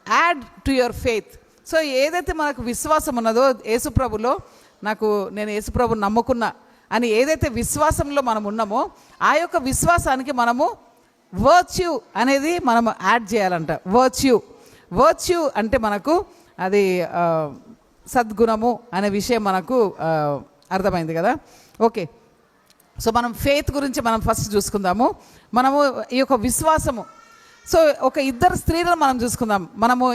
add to your faith. So ఏదైతే మనకు విశ్వాసం ఉన్నదో యేసుప్రభులో, నేను యేసుప్రభుని నమ్ముకున్నా అని ఏదైతే విశ్వాసంలో మనం ఉన్నామో ఆ యొక్క విశ్వాసానికి మనము వర్చ్యూ అనేది మనము యాడ్ చేయాలంట. వర్చ్యూ అంటే మనకు అది సద్గుణము అనే విషయం మనకు అర్థమైంది కదా. ఓకే, సో మనం ఫెయిత్ గురించి మనం ఫస్ట్ చూసుకుందాము. మనము ఈ యొక్క విశ్వాసము, సో ఒక 2 స్త్రీలను మనం చూసుకుందాం. మనము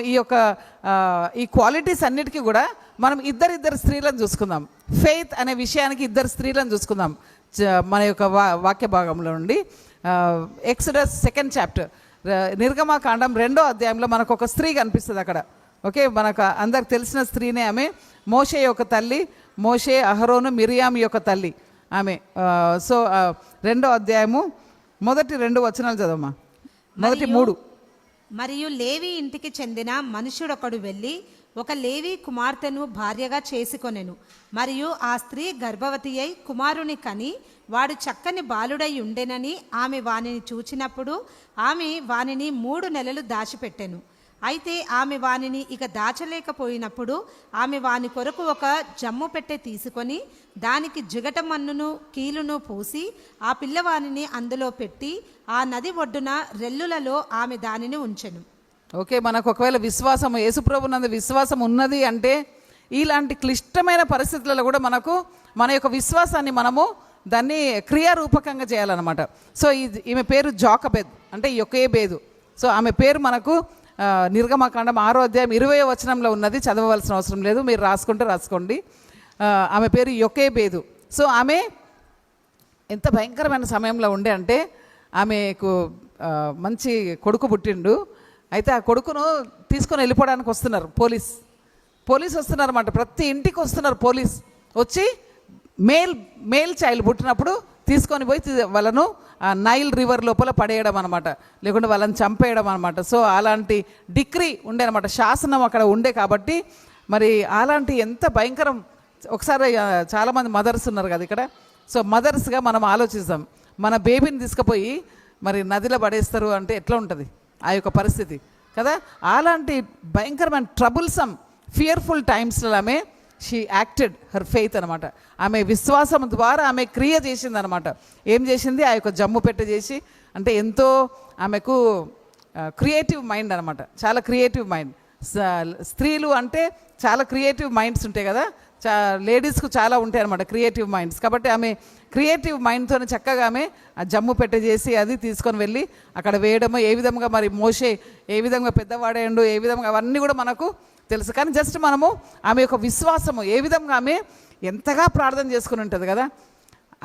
ఈ క్వాలిటీస్ అన్నిటికీ కూడా మనం ఇద్దరు స్త్రీలను చూసుకుందాం. ఫెయిత్ అనే విషయానికి 2 స్త్రీలను చూసుకుందాం మన యొక్క వాక్య భాగంలో నుండి. ఎక్సడస్ 2nd chapter, నిర్గమకాండం 2వ అధ్యాయంలో మనకు ఒక స్త్రీ కనిపిస్తుంది అక్కడ. ఓకే, మనకు అందరికి తెలిసిన స్త్రీనే ఆమె. మోషే యొక్క తల్లి, మోషే, అహరోను, మిరియాం యొక్క తల్లి ఆమె. సో 2వ అధ్యాయము మొదటి 2 వచనాలు చదవమ్మా. మొదటి 3. మరియు లేవి ఇంటికి చెందిన మనుష్యుడొకడు వెళ్ళి ఒక లేవి కుమార్తెను భార్యగా చేసుకొనెను. మరియు ఆ స్త్రీ గర్భవతి అయి కుమారుని కని వాడు చక్కని బాలుడై ఉండెనని ఆమె వానిని చూచినప్పుడు ఆమె వానిని 3 నెలలు దాచిపెట్టెను. అయితే ఆమె వానిని ఇక దాచలేకపోయినప్పుడు ఆమె వాని కొరకు ఒక జమ్ము పెట్టె తీసుకొని దానికి జిగట మన్నును కీలును పూసి ఆ పిల్లవానిని అందులో పెట్టి ఆ నది ఒడ్డున రెల్లులలో ఆమె దానిని ఉంచెను. ఓకే, మనకు ఒకవేళ విశ్వాసం యేసుప్రభునందు విశ్వాసం ఉన్నది అంటే ఇలాంటి క్లిష్టమైన పరిస్థితులలో కూడా మనకు మన యొక్క విశ్వాసాన్ని మనము దాన్ని క్రియారూపకంగా చేయాలన్నమాట. సో ఈమె పేరు జోకబెద్, అంటే యొకేబేదు. సో ఆమె పేరు మనకు నిర్గమకాండం 6వ అధ్యాయం 20వ వచనంలో ఉన్నది, చదవవలసిన అవసరం లేదు, మీరు రాసుకోండి. ఆమె పేరు యొకేబేదు. సో ఆమె ఎంత భయంకరమైన సమయంలో ఉండే అంటే ఆమెకు మంచి కొడుకు పుట్టిండు. అయితే ఆ కొడుకును తీసుకొని వెళ్ళిపోవడానికి వస్తున్నారు పోలీస్ వస్తున్నారు అన్నమాట. ప్రతి ఇంటికి వస్తున్నారు పోలీస్ వచ్చి మేల్ చైల్డ్ పుట్టినప్పుడు తీసుకొని పోయి వాళ్ళను నైల్ రివర్ లోపల పడేయడం అనమాట, లేకుంటే వాళ్ళని చంపేయడం అనమాట. సో అలాంటి డిక్రీ ఉండే అనమాట, శాసనం అక్కడ ఉండే. కాబట్టి మరి అలాంటి ఎంత భయంకరం. ఒకసారి చాలామంది మదర్స్ ఉన్నారు కదా ఇక్కడ. సో మదర్స్గా మనం ఆలోచిస్తాం, మన బేబీని తీసుకుపోయి మరి నదిలో పడేస్తారు అంటే ఎట్లా ఉంటుంది ఆ యొక్క పరిస్థితి కదా. అలాంటి భయంకరమైన ట్రబుల్సమ్ ఫియర్ఫుల్ టైమ్స్లో ఆమె షీ యాక్టెడ్ హర్ ఫెయిత్ అనమాట. ఆమె విశ్వాసం ద్వారా ఆమె క్రియ చేసింది అనమాట. ఏం చేసింది? ఆ యొక్క జమ్ము పెట్టె చేసి, అంటే ఎంతో ఆమెకు క్రియేటివ్ మైండ్ అనమాట, చాలా క్రియేటివ్ మైండ్. స్త్రీలు అంటే చాలా క్రియేటివ్ మైండ్స్ ఉంటాయి కదా, లేడీస్కు చాలా ఉంటాయి అనమాట క్రియేటివ్ మైండ్స్. కాబట్టి ఆమె క్రియేటివ్ మైండ్తో చక్కగా ఆమె ఆ జమ్ము పెట్టె చేసి అది తీసుకొని వెళ్ళి అక్కడ వేయడము, ఏ విధంగా మరి మోషే ఏ విధంగా పెద్దవాడేయండు, ఏ విధంగా అవన్నీ కూడా మనకు తెలుసు. కానీ జస్ట్ మనము ఆమె యొక్క విశ్వాసము ఏ విధంగా ఆమె ఎంతగా ప్రార్థన చేసుకుని ఉంటుంది కదా.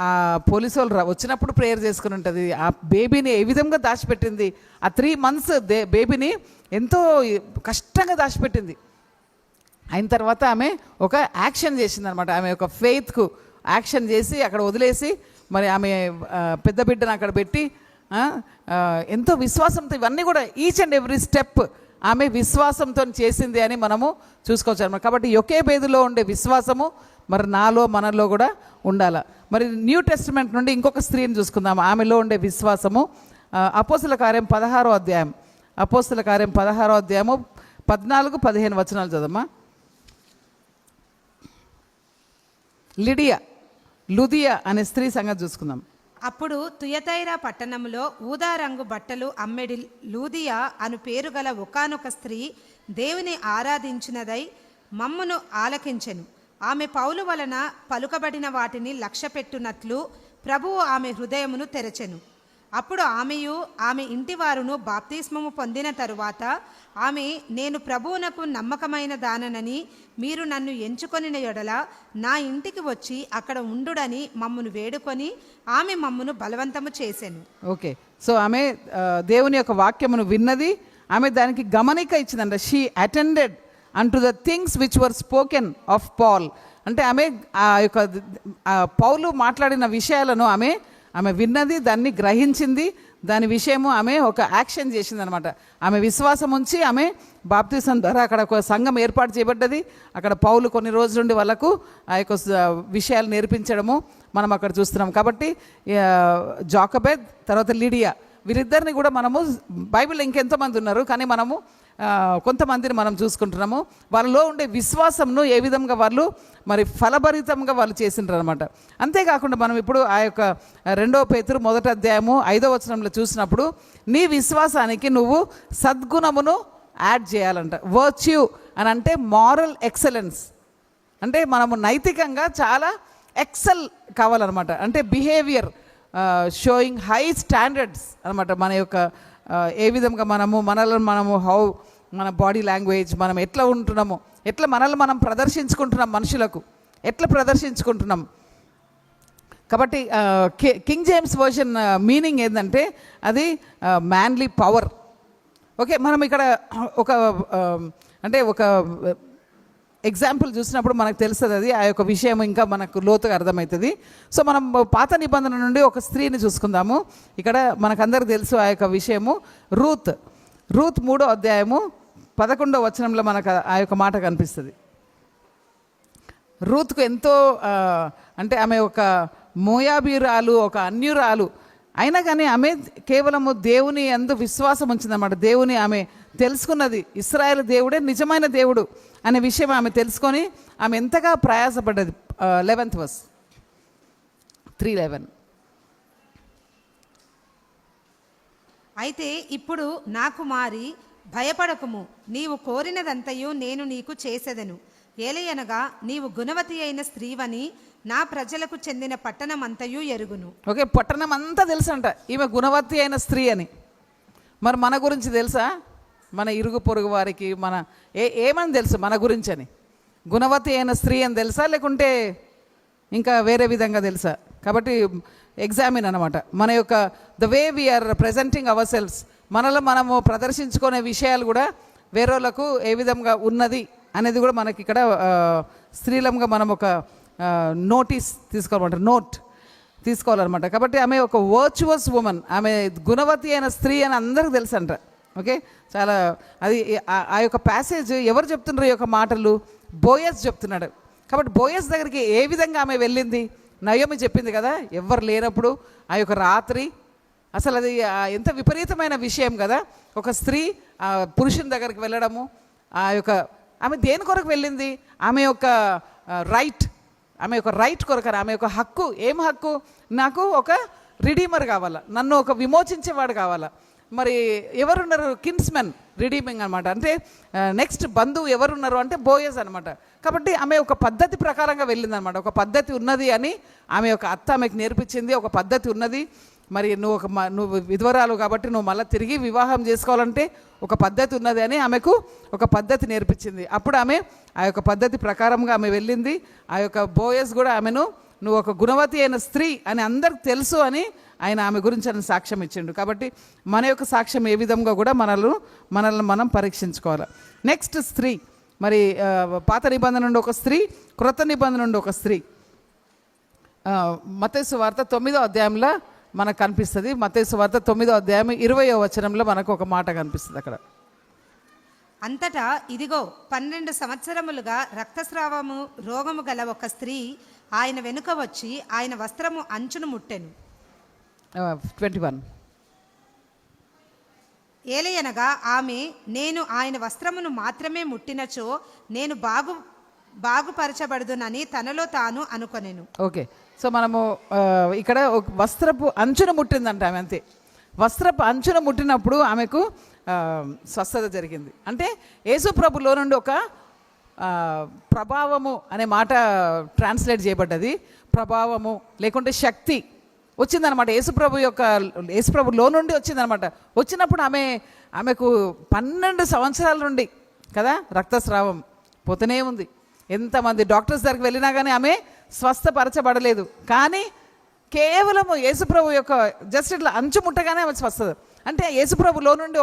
ఆ పోలీసు వాళ్ళు వచ్చినప్పుడు ప్రేయర్ చేసుకుని ఉంటుంది. ఆ బేబీని ఏ విధంగా దాచిపెట్టింది, ఆ 3 months బేబీని ఎంతో కష్టంగా దాచిపెట్టింది. అయిన తర్వాత ఆమె ఒక యాక్షన్ చేసింది అనమాట. ఆమె ఒక ఫెయిత్కు యాక్షన్ చేసి అక్కడ వదిలేసి మరి ఆమె పెద్ద బిడ్డను అక్కడ పెట్టి ఎంతో విశ్వాసంతో ఇవన్నీ కూడా ఈచ్ అండ్ ఎవ్రీ స్టెప్ ఆమె విశ్వాసంతో చేసింది అని మనము చూసుకోవచ్చు అన్నమాట. కాబట్టి యొకేబేదులో ఉండే విశ్వాసము మరి మనలో కూడా ఉండాల. మరి న్యూ టెస్టిమెంట్ నుండి ఇంకొక స్త్రీని చూసుకుందాం, ఆమెలో ఉండే విశ్వాసము. అపోస్తుల కార్యం 16వ అధ్యాయం, అపోస్తుల కార్యం 16వ అధ్యాయము 14-15 వచనాలు చదవమ్మా. లుదియా అనే స్త్రీ సంగతి చూసుకుందాం. అప్పుడు తుయతైరా పట్టణంలో ఊదా రంగు బట్టలు అమ్మెడి లూదియా అను పేరు గల ఒకానొక స్త్రీ దేవుని ఆరాధించినదై మమ్మును ఆలకించెను. ఆమె పౌలు వలన పలుకబడిన వాటిని లక్ష్యపెట్టునట్లు ప్రభువు ఆమె హృదయమును తెరచెను. అప్పుడు ఆమెయు ఆమె ఇంటివారును బాప్తిస్మము పొందిన తరువాత ఆమె, నేను ప్రభువునకు నమ్మకమైన దాననని మీరు నన్ను ఎంచుకొనిన యెడల నా ఇంటికి వచ్చి అక్కడ ఉండుడని మమ్మును వేడుకొని ఆమె మమ్మును బలవంతము చేసెను. ఓకే, సో ఆమె దేవుని యొక్క వాక్యమును విన్నది, ఆమె దానికి గమనిక ఇచ్చిందంట. She attended unto the things which were spoken of Paul. అంటే ఆమె ఆ యొక్క పౌలు మాట్లాడిన విషయాలను ఆమె విన్నది, దాన్ని గ్రహించింది, దాని విషయము ఆమె ఒక యాక్షన్ చేసింది అనమాట. ఆమె విశ్వాసం ఉంచి ఆమె బాప్తిసం ద్వారా అక్కడ ఒక సంఘం ఏర్పాటు చేయబడ్డది. అక్కడ పౌలు కొన్ని రోజుల నుండి వాళ్ళకు ఆ యొక్క విషయాలు నేర్పించడము మనం అక్కడ చూస్తున్నాం. కాబట్టి జోకబెద్ తర్వాత లిడియా, వీరిద్దరిని కూడా మనము బైబిల్లో ఇంకెంతోమంది ఉన్నారు, కానీ మనము కొంతమందిని మనం చూసుకుంటున్నాము. వాళ్ళలో ఉండే విశ్వాసంను ఏ విధంగా వాళ్ళు మరి ఫలభరితంగా వాళ్ళు చేసిండ్రు అనమాట. అంతేకాకుండా మనం ఇప్పుడు ఆ యొక్క 2వ పేతురు 1వ అధ్యాయము 5వ వచనంలో చూసినప్పుడు నీ విశ్వాసానికి నువ్వు సద్గుణమును యాడ్ చేయాలంట. వర్చ్యూ అని అంటే మారల్ ఎక్సలెన్స్, అంటే మనము నైతికంగా చాలా ఎక్సెల్ కావాలన్నమాట. అంటే బిహేవియర్ షోయింగ్ హై స్టాండర్డ్స్ అనమాట. మన యొక్క ఏ విధంగా మనము మన బాడీ లాంగ్వేజ్, మనం ఎట్లా ఉంటున్నాము, ఎట్లా మనల్ని మనం ప్రదర్శించుకుంటున్నాం, మనుషులకు ఎట్లా ప్రదర్శించుకుంటున్నాం. కాబట్టి కింగ్ జేమ్స్ వర్షన్ మీనింగ్ ఏంటంటే అది మ్యాన్లీ పవర్. ఓకే, మనం ఇక్కడ ఒక ఎగ్జాంపుల్ చూసినప్పుడు మనకు తెలుస్తుంది, అది ఆ యొక్క విషయం ఇంకా మనకు లోతుగా అర్థమవుతుంది. సో మనం పాత నిబంధన నుండి ఒక స్త్రీని చూసుకుందాము. ఇక్కడ మనకందరికి తెలుసు ఆ యొక్క విషయము. రూత్ 3వ అధ్యాయము 11వ వచనంలో మనకు ఆ యొక్క మాట కనిపిస్తుంది. రూత్కు ఎంతో అంటే ఆమె ఒక మోయాబీరాలు, ఒక అన్యురాలు అయినా కానీ ఆమె కేవలము దేవుని యందు విశ్వాసం ఉంచిందన్నమాట. దేవుని ఆమె తెలుసుకున్నది. ఇశ్రాయేలు దేవుడే నిజమైన దేవుడు అనే విషయం ఆమె తెలుసుకొని ఆమె ఎంతగా ప్రయాసపడ్డది. 11th verse 3:11. అయితే ఇప్పుడు నా కుమారి భయపడకుము, నీవు కోరినదంతయు నేను నీకు చేసెదను. ఏలయనగా నీవు గుణవతి అయిన స్త్రీవని నా ప్రజలకు చెందిన పట్టణమంతయు ఎరుగును. ఓకే, పట్టణం అంతా తెలుసంట ఈమె గుణవతి అయిన స్త్రీ అని. మరి మన గురించి తెలుసా? మన ఇరుగు పొరుగు వారికి మన ఏమని తెలుసు మన గురించి అని? గుణవతి అయిన స్త్రీ అని తెలుసా, లేకుంటే ఇంకా వేరే విధంగా తెలుసా? కాబట్టి ఎగ్జామిన్ అనమాట మన యొక్క the way we are presenting our selves, మనలో మనము ప్రదర్శించుకునే విషయాలు కూడా వేరేలకు ఏ విధంగా ఉన్నది అనేది కూడా మనకి ఇక్కడ స్త్రీలంగా మనం ఒక నోటీస్ తీసుకోవాలన్నమాట, నోట్ తీసుకోవాలన్నమాట. కాబట్టి ఆమె ఒక వర్చువస్ ఉమెన్, ఆమె గుణవతి అయిన స్త్రీ అని అందరికీ తెలుసు అంట. ఓకే, చాలా అది ఆ యొక్క ప్యాసేజ్ ఎవరు చెప్తున్నారు? ఈ యొక్క మాటలు బోయస్ చెప్తున్నాడు. కాబట్టి బోయస్ దగ్గరికి ఏ విధంగా ఆమె వెళ్ళింది? నయోమి చెప్పింది కదా, ఎవ్వరు లేనప్పుడు ఆ యొక్క రాత్రి. అసలు అది ఎంత విపరీతమైన విషయం కదా, ఒక స్త్రీ పురుషుని దగ్గరికి వెళ్ళడము. ఆ యొక్క ఆమె దేని కొరకు వెళ్ళింది? ఆమె యొక్క రైట్, ఆమె యొక్క రైట్ కొరకు, ఆమె యొక్క హక్కు. ఏం హక్కు? నాకు ఒక రిడీమర్ కావాలా, నన్ను ఒక విమోచించేవాడు కావాలా. మరి ఎవరున్నారు? కిన్స్మెన్ రిడీమింగ్ అనమాట. అంటే నెక్స్ట్ బంధువు ఎవరున్నారు అంటే బోయస్ అనమాట. కాబట్టి ఆమె ఒక పద్ధతి ప్రకారంగా వెళ్ళిందనమాట. ఒక పద్ధతి ఉన్నది అని ఆమె యొక్క అత్త ఆమెకు నేర్పించింది. ఒక పద్ధతి ఉన్నది. మరి నువ్వు విధవరాలు కాబట్టి నువ్వు మళ్ళీ తిరిగి వివాహం చేసుకోవాలంటే ఒక పద్ధతి ఉన్నది అని ఆమెకు ఒక పద్ధతి నేర్పించింది. అప్పుడు ఆమె ఆ యొక్క పద్ధతి ప్రకారంగా ఆమె వెళ్ళింది. ఆ యొక్క బోయస్ కూడా ఆమెను నువ్వు ఒక గుణవతి అయిన స్త్రీ అని అందరికి తెలుసు అని ఆయన ఆమె గురించి ఆయన సాక్ష్యం ఇచ్చిండు. కాబట్టి మన యొక్క సాక్ష్యం ఏ విధంగా కూడా మనల్ని మనం పరీక్షించుకోవాలి. నెక్స్ట్ స్త్రీ, మరి పాత నిబంధన నుండి ఒక స్త్రీ, క్రొత్త నిబంధన నుండి ఒక స్త్రీ. మత్తయి సువార్త 9వ అధ్యాయంలో మనకు కనిపిస్తుంది. మత్తయి సువార్త 9వ అధ్యాయం 20వ వచనంలో మనకు ఒక మాట కనిపిస్తుంది అక్కడ. అంతటా ఇదిగో 12 సంవత్సరములుగా రక్తస్రావము రోగము గల ఒక స్త్రీ ఆయన వెనుక వచ్చి ఆయన వస్త్రము అంచును ముట్టెను. 21. ఏలయనగా ఆమె, నేను ఆయన వస్త్రమును మాత్రమే ముట్టినచో నేను బాగుపరచబడుదునని తనలో తాను అనుకొనెను. ఓకే, సో మనము ఇక్కడ వస్త్రపు అంచును ముట్టిందంట ఆమె. అంతే, వస్త్రపు అంచును ముట్టినప్పుడు ఆమెకు స్వస్థత జరిగింది. అంటే యేసు ప్రభులో నుండి ఒక ప్రభావము అనే మాట ట్రాన్స్లేట్ చేయబడ్డది. ప్రభావము లేకుంటే శక్తి వచ్చిందనమాట. యేసుప్రభులో నుండి వచ్చిందనమాట. వచ్చినప్పుడు ఆమెకు 12 సంవత్సరాల నుండి కదా రక్తస్రావం పోతూనే ఉంది. ఎంతమంది డాక్టర్స్ దగ్గరికి వెళ్ళినా కానీ ఆమె స్వస్థపరచబడలేదు. కానీ కేవలము యేసుప్రభు యొక్క జస్ట్ ఇట్లా అంచు ముట్టగానే ఆమె స్వస్థత. అంటే యేసుప్రభులో నుండి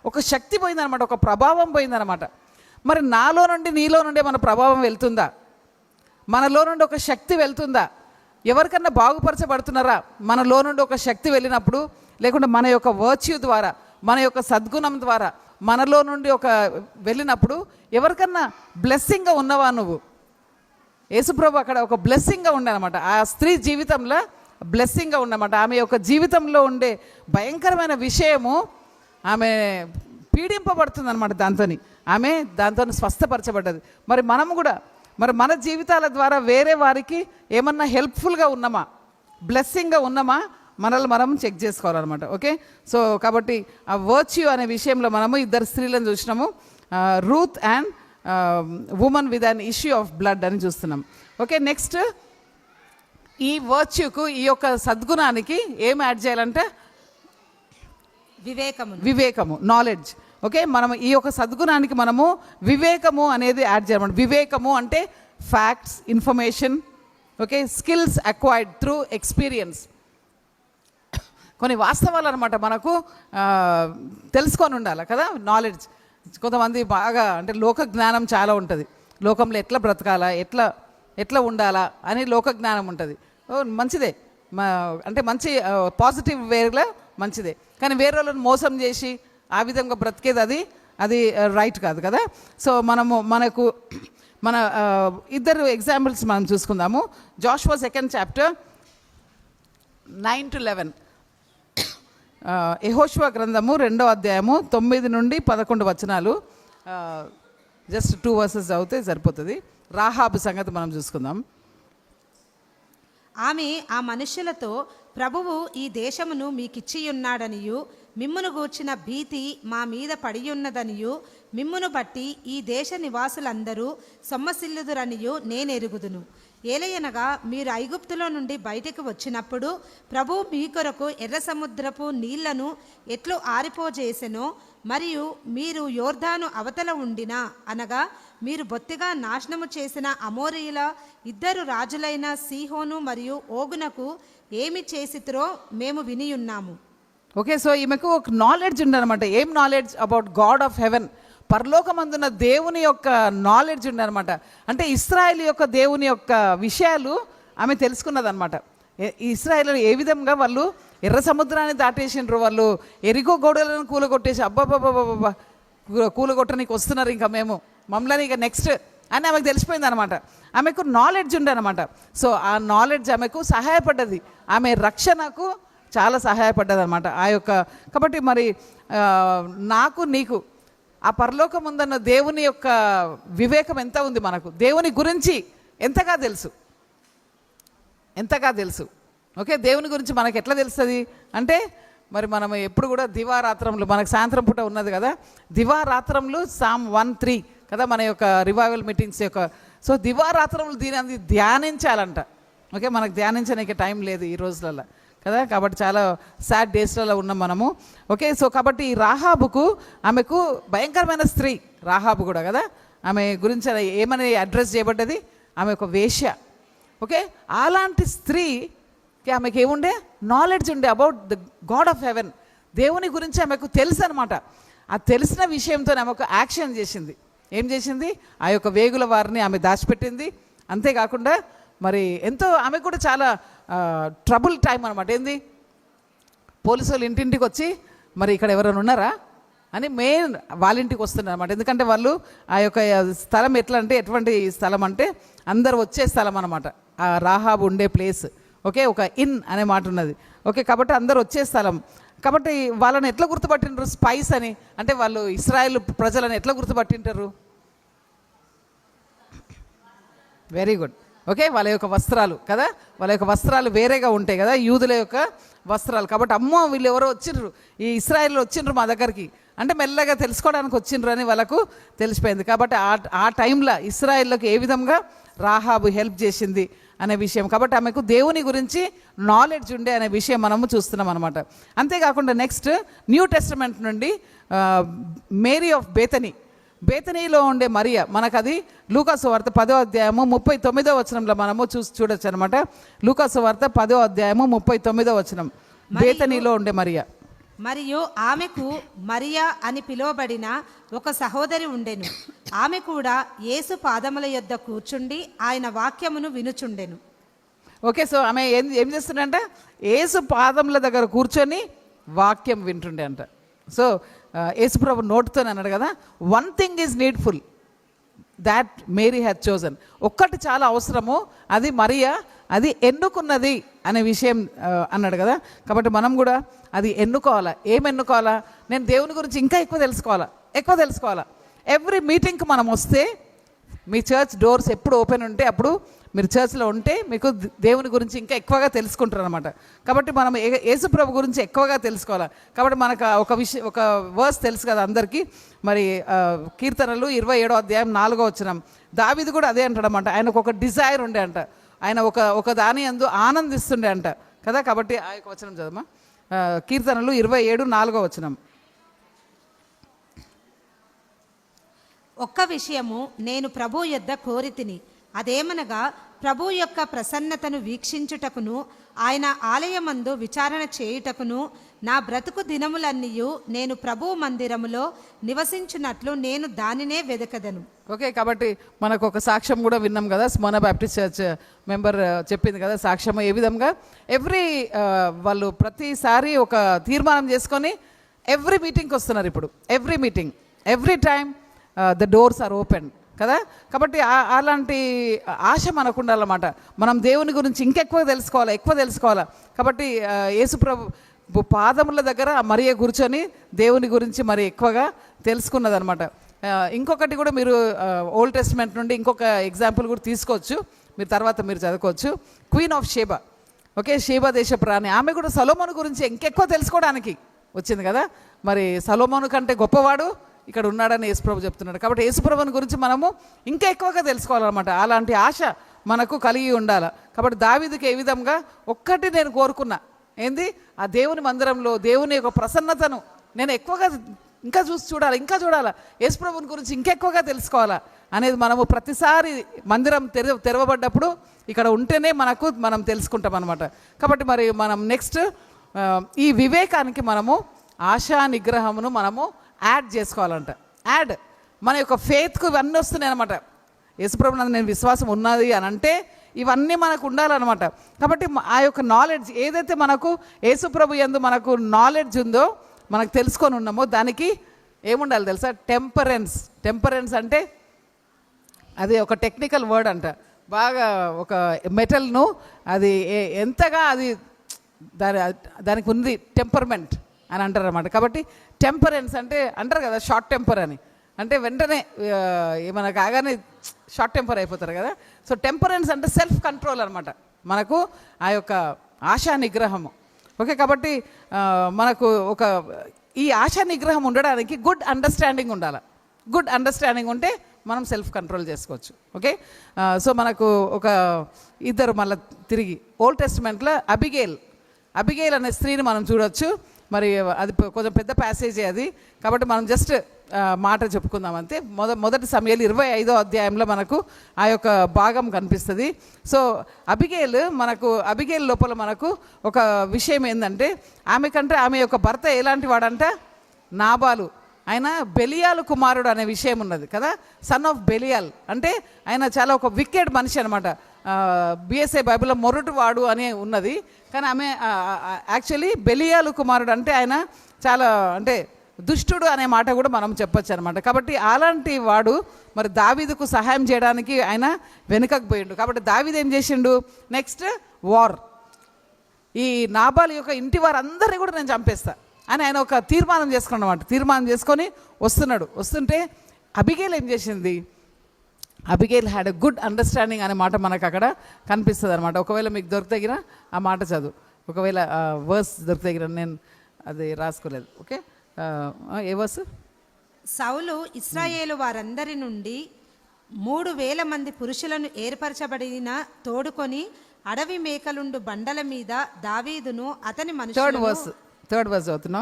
ఒక శక్తి పోయిందనమాట, ఒక ప్రభావం పోయిందనమాట. మరి నాలో నుండి నీలో నుండి మన ప్రభావం వెళ్తుందా? మనలో నుండి ఒక శక్తి వెళ్తుందా? ఎవరికన్నా బాగుపరచబడుతున్నారా? మనలో నుండి ఒక శక్తి వెళ్ళినప్పుడు, లేకుంటే మన యొక్క వర్చ్యూ ద్వారా, మన యొక్క సద్గుణం ద్వారా మనలో నుండి ఒక వెళ్ళినప్పుడు ఎవరికన్నా బ్లెస్సింగ్గా ఉన్నవా నువ్వు? యేసుప్రభు అక్కడ ఒక బ్లెస్సింగ్గా ఉండనమాట. ఆ స్త్రీ జీవితంలో బ్లెస్సింగ్గా ఉండమాట. ఆమె యొక్క జీవితంలో ఉండే భయంకరమైన విషయము ఆమె పీడింపబడుతుంది అనమాట. దాంతో స్వస్థపరచబడ్డది. మరి మనము కూడా మన జీవితాల ద్వారా వేరే వారికి ఏమన్నా హెల్ప్ఫుల్గా ఉన్నామా, బ్లెస్సింగ్గా ఉన్నామా, మనల్ని మనం చెక్ చేసుకోవాలన్నమాట. ఓకే, సో కాబట్టి ఆ వర్చ్యూ అనే విషయంలో మనము 2 స్త్రీలను చూసినాము, Ruth and women with an issue of blood అని చూస్తున్నాం. ఓకే, నెక్స్ట్ ఈ వర్చ్యూకు, ఈ యొక్క సద్గుణానికి ఏం యాడ్ చేయాలంటే వివేకము, నాలెడ్జ్. ఓకే, మనం ఈ యొక్క సద్గుణానికి మనము వివేకము అనేది యాడ్ చేయాలన్నమాట. వివేకము అంటే facts, information, okay, skills acquired through experience. కొన్ని వాస్తవాలు అనమాట మనకు తెలుసుకొని ఉండాలి కదా, నాలెడ్జ్. కొంతమంది బాగా అంటే లోక జ్ఞానం చాలా ఉంటుంది. లోకంలో ఎట్లా బ్రతకాలా, ఎట్లా ఉండాలా అని లోక జ్ఞానం ఉంటుంది. మంచిదే, అంటే మంచి పాజిటివ్ వేలో మంచిదే. కానీ వేరే వాళ్ళని మోసం చేసి ఆ విధంగా బ్రతికేది అది రైట్ కాదు కదా. సో మనకు 2 ఎగ్జాంపుల్స్ మనం చూసుకుందాము. Jashuva 2nd chapter 9-11. యెహోషువ గ్రంథము 2వ అధ్యాయము 9 నుండి 11 వచనాలు. జస్ట్ 2 వర్సెస్ చదివితే సరిపోతుంది. రాహాబు సంగతి మనం చూసుకుందాం. ఆమె ఆ మనుష్యులతో, ప్రభువు ఈ దేశమును మీకిచ్చియున్నాడనియు మిమ్మును గూర్చిన భీతి మా మీద పడియున్నదనియు మిమ్మును బట్టి ఈ దేశ నివాసులందరూ సొమ్మసిల్లుదురనియు నేనెరుగుదును. ఏలయనగా మీరు ఐగుప్తులో నుండి బయటకు వచ్చినప్పుడు ప్రభు మీ కొరకు ఎర్ర సముద్రపు నీళ్లను ఎట్లు ఆరిపోజేసెనో, మరియు మీరు యోర్దాను అవతల ఉండినా, అనగా మీరు బొత్తిగా నాశనము చేసిన అమోరీయుల 2 రాజులైన సీహోను మరియు ఓగునకు ఏమి చేసితురో మేము వినియున్నాము. ఓకే, సో ఈమెకు ఒక నాలెడ్జ్ ఉండనమాట. ఏం knowledge? About God of haven, పరలోకమందున్న దేవుని యొక్క నాలెడ్జ్ ఉండనమాట. అంటే ఇశ్రాయేల్ యొక్క దేవుని యొక్క విషయాలు ఆమె తెలుసుకున్నదనమాట. ఇశ్రాయేల్ ఏ విధంగా వాళ్ళు ఎర్ర సముద్రాన్ని దాటేసిండ్రు, వాళ్ళు ఎరిగో గోడలను కూలగొట్టేసి అబ్బాబ్బాబ్బాబ్బా కూలగొట్టడానికి వస్తున్నారు, ఇంకా మేము మమ్మల్ని ఇక నెక్స్ట్ అని ఆమెకు తెలిసిపోయింది అనమాట. ఆమెకు నాలెడ్జ్ ఉండనమాట. సో ఆ నాలెడ్జ్ ఆమెకు సహాయపడ్డది, ఆమె రక్షణకు చాలా సహాయపడ్డది అనమాట ఆ యొక్క. కాబట్టి మరి నాకు నీకు ఆ పరలోకం ఉందన్న దేవుని యొక్క వివేకం ఎంత ఉంది మనకు, దేవుని గురించి ఎంతగా తెలుసు, ఎంతగా తెలుసు. ఓకే, దేవుని గురించి మనకు ఎట్లా తెలుస్తుంది అంటే, మరి మనం ఎప్పుడు కూడా దివారాత్రములు, మనకు సాయంత్రం పూట ఉన్నది కదా దివారాత్రములు, సామ్ 1:3 కదా మన యొక్క రివైవల్ మీటింగ్స్ యొక్క. సో దివారాత్రములు దీని ధ్యానించాలంట. ఓకే, మనకు ధ్యానించడానికి టైం లేదు ఈ రోజులలో కదా, కాబట్టి చాలా సాడ్ డేస్లలో ఉన్నాం మనము. ఓకే, సో కాబట్టి ఈ రాహాబుకు, ఆమెకు భయంకరమైన స్త్రీ రాహాబు కూడా కదా, ఆమె గురించి ఏమని అడ్రస్ చేయబడ్డది? ఆమె ఒక వేశ్య. ఓకే, అలాంటి స్త్రీకి ఆమెకి ఏముండే? నాలెడ్జ్ ఉండే about the God of haven, దేవుని గురించి ఆమెకు తెలుసు అనమాట. ఆ తెలిసిన విషయంతో ఆమె ఒక యాక్షన్ చేసింది. ఏం చేసింది? ఆ యొక్క వేగుల వారిని ఆమె దాచిపెట్టింది. అంతేకాకుండా మరి ఎంతో ఆమెకు కూడా చాలా ట్రబుల్ టైం అనమాట. ఏంది? పోలీసు వాళ్ళు ఇంటింటికి వచ్చి మరి ఇక్కడ ఎవరైనా ఉన్నారా అని మెయిన్ వాళ్ళ ఇంటికి వస్తున్నారు అనమాట. ఎందుకంటే వాళ్ళు ఆ యొక్క స్థలం ఎట్లా అంటే, ఎటువంటి స్థలం అంటే అందరు వచ్చే స్థలం అనమాట ఆ రాహాబు ఉండే ప్లేస్. ఓకే, ఒక ఇన్ అనే మాట ఉన్నది. ఓకే, కాబట్టి అందరు వచ్చే స్థలం. కాబట్టి వాళ్ళని ఎట్లా గుర్తుపట్టింటారు? స్పైస్ అని. అంటే వాళ్ళు ఇశ్రాయేల్ ప్రజలను ఎట్లా గుర్తుపట్టింటారు? Very good. ఓకే, వాళ్ళ యొక్క వస్త్రాలు కదా, వాళ్ళ యొక్క వస్త్రాలు వేరేగా ఉంటాయి కదా యూదుల యొక్క వస్త్రాలు. కాబట్టి అమ్మో వీళ్ళు ఎవరో వచ్చిండ్రు, ఈ ఇశ్రాయేల్ వచ్చిండ్రు మా దగ్గరికి అంటే మెల్లగా తెలుసుకోవడానికి వచ్చిండ్రు అని వాళ్ళకు తెలిసిపోయింది. కాబట్టి ఆ టైంలో ఇశ్రాయేల్లోకి ఏ విధంగా రాహాబు హెల్ప్ చేసింది అనే విషయం. కాబట్టి ఆమెకు దేవుని గురించి నాలెడ్జ్ ఉండే అనే విషయం మనము చూస్తున్నాం అనమాట. అంతేకాకుండా నెక్స్ట్ న్యూ టెస్టమెంట్ నుండి మేరీ ఆఫ్ బేతనీలో ఉండే మరియ, మనకు అది లూకాసు వార్త 10వ అధ్యాయము 39వ వచనంలో మనము చూడొచ్చు అనమాట. లూకాసు వార్త 10వ అధ్యాయము 39వ వచనం. బేతనీలో ఉండే మరియ. మరియు ఆమెకు మరియా అని పిలువబడిన ఒక సహోదరి ఉండెను. ఆమె కూడా యేసు పాదముల యొద్ద కూర్చుండి ఆయన వాక్యమును వినుచుండెను. ఓకే, సో ఆమె ఏం చేస్తుందంట? యేసు పాదముల దగ్గర కూర్చొని వాక్యం వింటుండే అంట. సో యేసుప్రభు నోటుతోనే అన్నాడు కదా, 1 thing is needful that Mary had chosen. ఒక్కటి చాలా అవసరము, అది మరియా అది ఎన్నుకున్నది అనే విషయం అన్నాడు కదా. కాబట్టి మనం కూడా అది ఎన్నుకోవాలా. ఏం ఎన్నుకోవాలా? నేను దేవుని గురించి ఇంకా ఎక్కువ తెలుసుకోవాలా. ఎవ్రీ మీటింగ్కి మనం వస్తే, మీ చర్చ్ డోర్స్ ఎప్పుడు ఓపెన్ ఉంటే అప్పుడు మీరు చర్చ్లో ఉంటే మీకు దేవుని గురించి ఇంకా ఎక్కువగా తెలుసుకుంటారు అనమాట. కాబట్టి మనం యేసుప్రభు గురించి ఎక్కువగా తెలుసుకోవాలి. కాబట్టి మనకు ఒక వర్స్ తెలుసు కదా అందరికీ, మరి కీర్తనలు 27వ అధ్యాయం 4వ వచనం. దావీదు కూడా అదే అంటాడనమాట. ఆయనకు ఒక డిజైర్ ఉండే అంట, ఆయన ఒక దాని యందు ఆనందిస్తుండే అంట కదా. కాబట్టి ఆ యొక్క వచనం చదవమా. కీర్తనలు 27:4వ వచనం. ఒక్క విషయము నేను ప్రభు యొద్ద కోరితిని, అదేమనగా ప్రభు యొక్క ప్రసన్నతను వీక్షించుటకును ఆయన ఆలయమందు విచారణ చేయుటకును నా బ్రతుకు దినములన్నీయు నేను ప్రభు మందిరములో నివసించున్నట్లు నేను దానినే వెదకదను. ఓకే, కాబట్టి మనకు ఒక సాక్ష్యం కూడా విన్నాం కదా, స్మరణ బ్యాప్టిస్ట్ చర్చ్ మెంబర్ చెప్పింది కదా సాక్ష్యం. ఏ విధంగా వాళ్ళు ప్రతిసారి ఒక తీర్మానం చేసుకొని ఎవ్రీ మీటింగ్కి వస్తున్నారు. ఇప్పుడు every time the doors are open కదా. కాబట్టి అలాంటి ఆశ మనకు ఉండాలన్నమాట. మనం దేవుని గురించి ఇంకెక్కువ తెలుసుకోవాలా. కాబట్టి యేసుప్రభు పాదముల దగ్గర మరియ కూర్చొని దేవుని గురించి మరి ఎక్కువగా తెలుసుకున్నదనమాట. ఇంకొకటి కూడా మీరు ఓల్డ్ టెస్ట్మెంట్ నుండి ఇంకొక ఎగ్జాంపుల్ కూడా తీసుకోవచ్చు, మీరు తర్వాత మీరు చదువుకోవచ్చు. Queen of Sheba, okay, Sheba దేశపు రాణి, ఆమె కూడా సొలొమోను గురించి ఇంకెక్కువ తెలుసుకోవడానికి వచ్చింది కదా. మరి సొలొమోను కంటే గొప్పవాడు ఇక్కడ ఉన్నాడని యేసుప్రభు చెప్తున్నాడు. కాబట్టి యేసుప్రభుని గురించి మనము ఇంకా ఎక్కువగా తెలుసుకోవాలన్నమాట. అలాంటి ఆశ మనకు కలిగి ఉండాలి. కాబట్టి దావీదుకి ఏ విధంగా ఒక్కటి నేను కోరుకున్నా, ఏంది, ఆ దేవుని మందిరంలో దేవుని యొక్క ప్రసన్నతను నేను ఎక్కువగా ఇంకా చూడాలి, ఇంకా చూడాలా, యేసుప్రభుని గురించి ఇంకెక్కువగా తెలుసుకోవాలా అనేది మనము ప్రతిసారి మందిరం తెరవబడ్డప్పుడు ఇక్కడ ఉంటేనే మనం తెలుసుకుంటాం అనమాట. కాబట్టి మరి మనం నెక్స్ట్ ఈ వివేకానికి మనము ఆశా నిగ్రహమును మనము యాడ్ చేసుకోవాలంట. యాడ్ మన యొక్క ఫెయిత్కు ఇవన్నీ వస్తున్నాయి అనమాట. యేసుప్రభు నందు నేను విశ్వాసం ఉన్నది అని అంటే ఇవన్నీ మనకు ఉండాలన్నమాట. కాబట్టి ఆ యొక్క నాలెడ్జ్ ఏదైతే మనకు యేసుప్రభు యందు మనకు నాలెడ్జ్ ఉందో, మనకు తెలుసుకొని ఉన్నామో, దానికి ఏముండాలి తెలుసా? టెంపరెన్స్. టెంపరెన్స్ అంటే అది ఒక టెక్నికల్ వర్డ్ అంట. బాగా ఒక మెటల్ను అది ఎంతగా అది దానికి ఉంది టెంపర్మెంట్ అని అంటారు అన్నమాట. కాబట్టి టెంపరెన్స్ అంటే అంటారు కదా షార్ట్ టెంపర్ అని, అంటే వెంటనే ఏమైనా కాగానే షార్ట్ టెంపర్ అయిపోతారు కదా. సో టెంపరెన్స్ అంటే సెల్ఫ్ కంట్రోల్ అనమాట, మనకు ఆ యొక్క ఆశా నిగ్రహము. ఓకే, కాబట్టి మనకు ఈ ఆశా నిగ్రహం ఉండడానికి గుడ్ అండర్స్టాండింగ్ ఉండాలి. గుడ్ అండర్స్టాండింగ్ ఉంటే మనం సెల్ఫ్ కంట్రోల్ చేసుకోవచ్చు. ఓకే, సో మనకు ఒక ఇద్దరు మళ్ళీ తిరిగి ఓల్డ్ టెస్ట్మెంట్లో అబిగేల్ అనే స్త్రీని మనం చూడొచ్చు. మరి అది కొంచెం పెద్ద ప్యాసేజే అది, కాబట్టి మనం జస్ట్ మాట చెప్పుకుందాం అంతే. మొదటి సమయాలు 25వ అధ్యాయంలో మనకు ఆ యొక్క భాగం కనిపిస్తుంది. సో అబిగేల్ లోపల మనకు ఒక విషయం ఏంటంటే, ఆమె యొక్క భర్త ఎలాంటి వాడంట, నాబాలు, ఆయన బెలియాలు కుమారుడు అనే విషయం ఉన్నది కదా. సన్ ఆఫ్ బెలియాల్ అంటే ఆయన చాలా ఒక వికెడ్ మనిషి అనమాట. బిఎస్ఏ బైబిల్లో మొరటువాడు అని ఉన్నది, కానీ ఆమె యాక్చువల్లీ బెలియాలు కుమారుడు అంటే ఆయన చాలా అంటే దుష్టుడు అనే మాట కూడా మనం చెప్పొచ్చు అనమాట. కాబట్టి అలాంటి వాడు మరి దావీదుకు సహాయం చేయడానికి ఆయన వెనుకకు పోయిండు. కాబట్టి దావీదు ఏం చేసిండు, నెక్స్ట్ వార్, ఈ నాబాల్ యొక్క ఇంటి వారందరినీ కూడా నేను చంపేస్తా అని ఆయన ఒక తీర్మానం చేసుకున్నమాట. తీర్మానం చేసుకొని వస్తుంటే అబిగేల్ ఏం చేసింది, Abigail had a good understanding అనే మాట మనకు అక్కడ కనిపిస్తుంది అనమాట. ఒకవేళ మీకు దొరికితగిన ఆ మాట చదువు, ఒకవేళ వర్స్ దొరికితగిన, నేను అది రాసుకోలేదు. ఓకే, ఏ వర్స్? సౌలు ఇశ్రాయేలు వారందరి నుండి 3,000 మంది పురుషులను ఏర్పరచబడిన తోడుకొని అడవి మేకలుండు బండల మీద దావీదును అతని మనుషులను. థర్డ్ వర్స్ చదువుతున్నా,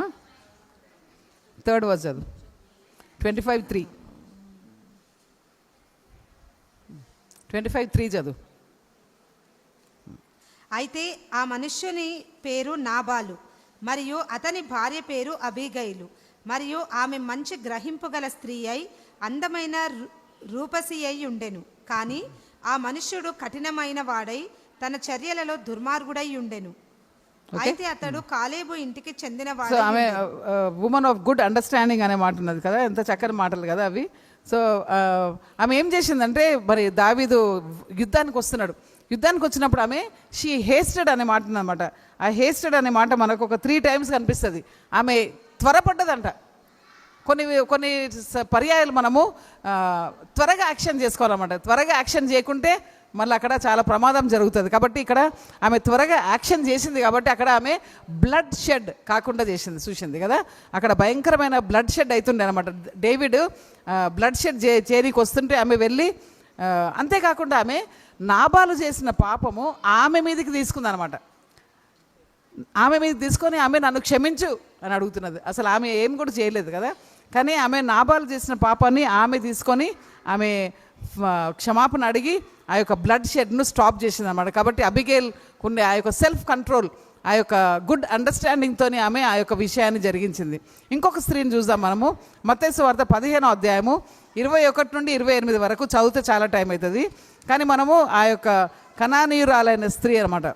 థర్డ్ వర్స్ చదువు, 25:3 చదువు. అయితే ఆ మనుష్యుని పేరు నాబాలు, మరియు అతని భార్య పేరు అబీగైలు, మరియు ఆమె మంచి గ్రహింపు గల స్త్రీ అయి అందమైన రూపసి అయి ఉండెను. కానీ ఆ మనుష్యుడు కఠినమైన వాడై తన చర్యలలో దుర్మార్గుడై ఉండెను. అయితే అతడు కాలేబు ఇంటికి చెందిన వాడు. ఆమె వుమన్ ఆఫ్ గుడ్ అండర్స్టాండింగ్ అనే మాట ఉన్నది కదా, ఎంత చక్కని మాటలు కదా అవి. సో ఆమె ఏం చేసిందంటే, మరి దావీదు యుద్ధానికి వచ్చినప్పుడు ఆమె షీ హేస్టెడ్ అనే మాట ఉందన్నమాట. ఆ హేస్టెడ్ అనే మాట మనకు ఒక 3 times కనిపిస్తుంది. ఆమె త్వరపడ్డదంట. కొన్ని పర్యాయాలు మనము త్వరగా యాక్షన్ చేసుకోవాలన్నమాట. త్వరగా యాక్షన్ చేయకుంటే మళ్ళీ అక్కడ చాలా ప్రమాదం జరుగుతుంది. కాబట్టి ఇక్కడ ఆమె త్వరగా యాక్షన్ చేసింది కాబట్టి అక్కడ ఆమె బ్లడ్ షెడ్ కాకుండా చూసింది కదా. అక్కడ భయంకరమైన బ్లడ్ షెడ్ అవుతుండే అనమాట. డేవిడ్ బ్లడ్ షెడ్ చేరికి వస్తుంటే ఆమె వెళ్ళి, అంతేకాకుండా ఆమె నాబాలు చేసిన పాపము ఆమె మీదకి తీసుకుందనమాట. ఆమె మీద తీసుకొని ఆమె నన్ను క్షమించు అని అడుగుతున్నది. అసలు ఆమె ఏం కూడా చేయలేదు కదా, కానీ ఆమె నాబాలు చేసిన పాపాన్ని ఆమె తీసుకొని ఆమె క్షమాపణ అడిగి ఆ యొక్క బ్లడ్ షెడ్ను స్టాప్ చేసింది అన్నమాట. కాబట్టి అబిగేల్ ఉండే ఆ యొక్క సెల్ఫ్ కంట్రోల్, ఆ యొక్క గుడ్ అండర్స్టాండింగ్తోనే ఆమె ఆ యొక్క విషయాన్ని జరిగించింది. ఇంకొక స్త్రీని చూద్దాం మనము. మత్తయి సువార్త 15వ అధ్యాయము 21 నుండి 28 వరకు చదివితే చాలా టైం అవుతుంది, కానీ మనము ఆ యొక్క కనానీయురాలైన స్త్రీ అనమాట.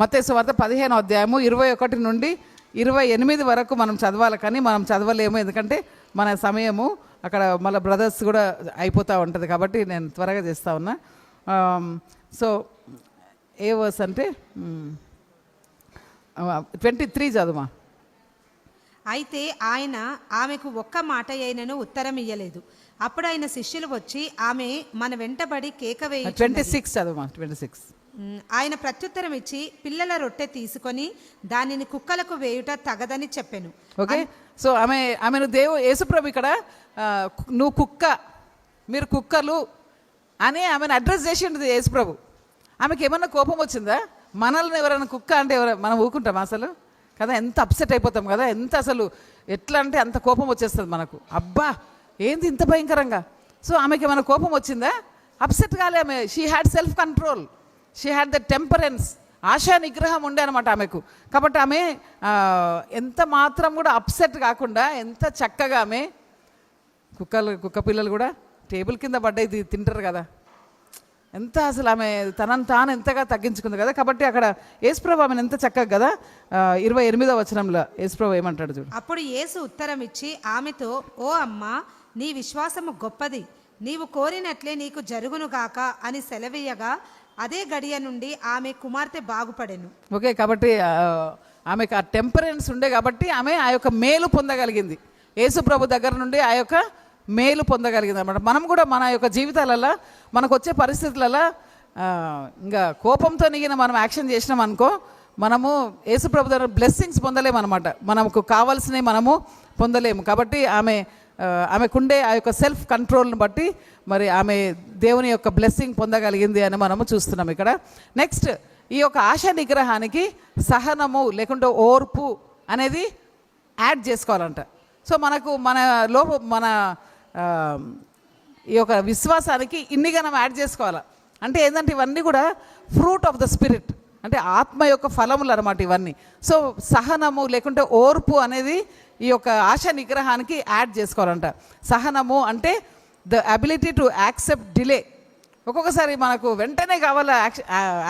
మత్తయి సువార్త 15వ అధ్యాయము 21 నుండి 28 వరకు మనం చదవాలి, కానీ మనం చదవలేము, ఎందుకంటే మన సమయము అక్కడ మళ్ళీ బ్రదర్స్ కూడా అయిపోతూ ఉంటుంది. కాబట్టి నేను త్వరగా చేస్తూ ఉన్నా. సో ఏ వర్స్ అంటే 23 చదువుమా. అయితే ఆయన ఆమెకు ఒక్క మాట అయినను ఉత్తరం ఇయ్యలేదు. అప్పుడు ఆయన శిష్యులు వచ్చి ఆమె మన వెంటబడి కేక వేయి 26 చదువుమా. 26. ఆయన ప్రత్యుత్తరం ఇచ్చి పిల్లల రొట్టె తీసుకొని దానిని కుక్కలకు వేయుట తగదని చెప్పెను. ఓకే, సో ఆమెను యేసుప్రభు ఇక్కడ నువ్వు కుక్క, మీరు కుక్కలు అని ఆమెను అడ్రస్ చేసిండు యేసుప్రభు. ఆమెకి ఏమన్నా కోపం వచ్చిందా? మనల్ని ఎవరైనా కుక్క అంటే మనం ఊరుకుంటాం అసలు కదా? ఎంత అప్సెట్ అయిపోతాం కదా, ఎంత అసలు ఎట్లా అంటే అంత కోపం వచ్చేస్తుంది మనకు. అబ్బా ఏంది ఇంత భయంకరంగా. సో ఆమెకి ఏమైనా కోపం వచ్చిందా? అప్సెట్ కాలే ఆమె. She had self control, she had the temperance, ASHA నిగ్రహం ఉండే అనమాట ఆమెకు. కాబట్టి ఆమె ఎంత మాత్రం కూడా అప్సెట్ కాకుండా ఎంత చక్కగా ఆమె కుక్క పిల్లలు కూడా టేబుల్ కింద పడ్డాయి తింటారు కదా, ఎంత అసలు ఆమె తనను తాను ఎంతగా తగ్గించుకుంది కదా. కాబట్టి అక్కడ యేసుప్రభు ఆమెను ఎంత చక్కగా కదా 28వ వచనంలో యేసుప్రభు ఏమంటాడు చూడు. అప్పుడు యేసు ఉత్తరం ఇచ్చి ఆమెతో, ఓ అమ్మా, నీ విశ్వాసము గొప్పది, నీవు కోరినట్లే నీకు జరుగును గాక అని సెలవీయగా అదే గడియ నుండి ఆమె కుమార్తె బాగుపడెను. ఓకే, కాబట్టి ఆమెకు ఆ టెంపరెన్స్ ఉండే కాబట్టి ఆమె ఆ యొక్క మేలు పొందగలిగింది. యేసుప్రభు దగ్గర నుండి ఆ యొక్క మేలు పొందగలిగింది అనమాట. మనం కూడా మన యొక్క జీవితాలలో మనకు వచ్చే పరిస్థితులలో ఇంకా కోపంతో నిగిన మనం యాక్షన్ చేసినాం అనుకో, మనము యేసుప్రభు దగ్గర బ్లెస్సింగ్స్ పొందలేము అనమాట. మనకు కావాల్సినవి మనము పొందలేము. కాబట్టి ఆమెకుండే ఆ యొక్క సెల్ఫ్ కంట్రోల్ని బట్టి మరి ఆమె దేవుని యొక్క బ్లెస్సింగ్ పొందగలిగింది అని మనము చూస్తున్నాం ఇక్కడ. నెక్స్ట్, ఈ యొక్క ఆశా నిగ్రహానికి సహనము లేకుంటే ఓర్పు అనేది యాడ్ చేసుకోవాలంట. సో మనకు మన ఈ యొక్క విశ్వాసానికి ఇన్ని గనం యాడ్ చేసుకోవాలి. అంటే ఏంటంటే ఇవన్నీ కూడా ఫ్రూట్ ఆఫ్ ద స్పిరిట్, అంటే ఆత్మ యొక్క ఫలములు అనమాట ఇవన్నీ. సో సహనము లేకుంటే ఓర్పు అనేది ఈ యొక్క ఆశా నిగ్రహానికి యాడ్ చేసుకోవాలంట. సహనము అంటే the ability to accept delay. ఒక్కొక్కసారి మనకు వెంటనే కావాలా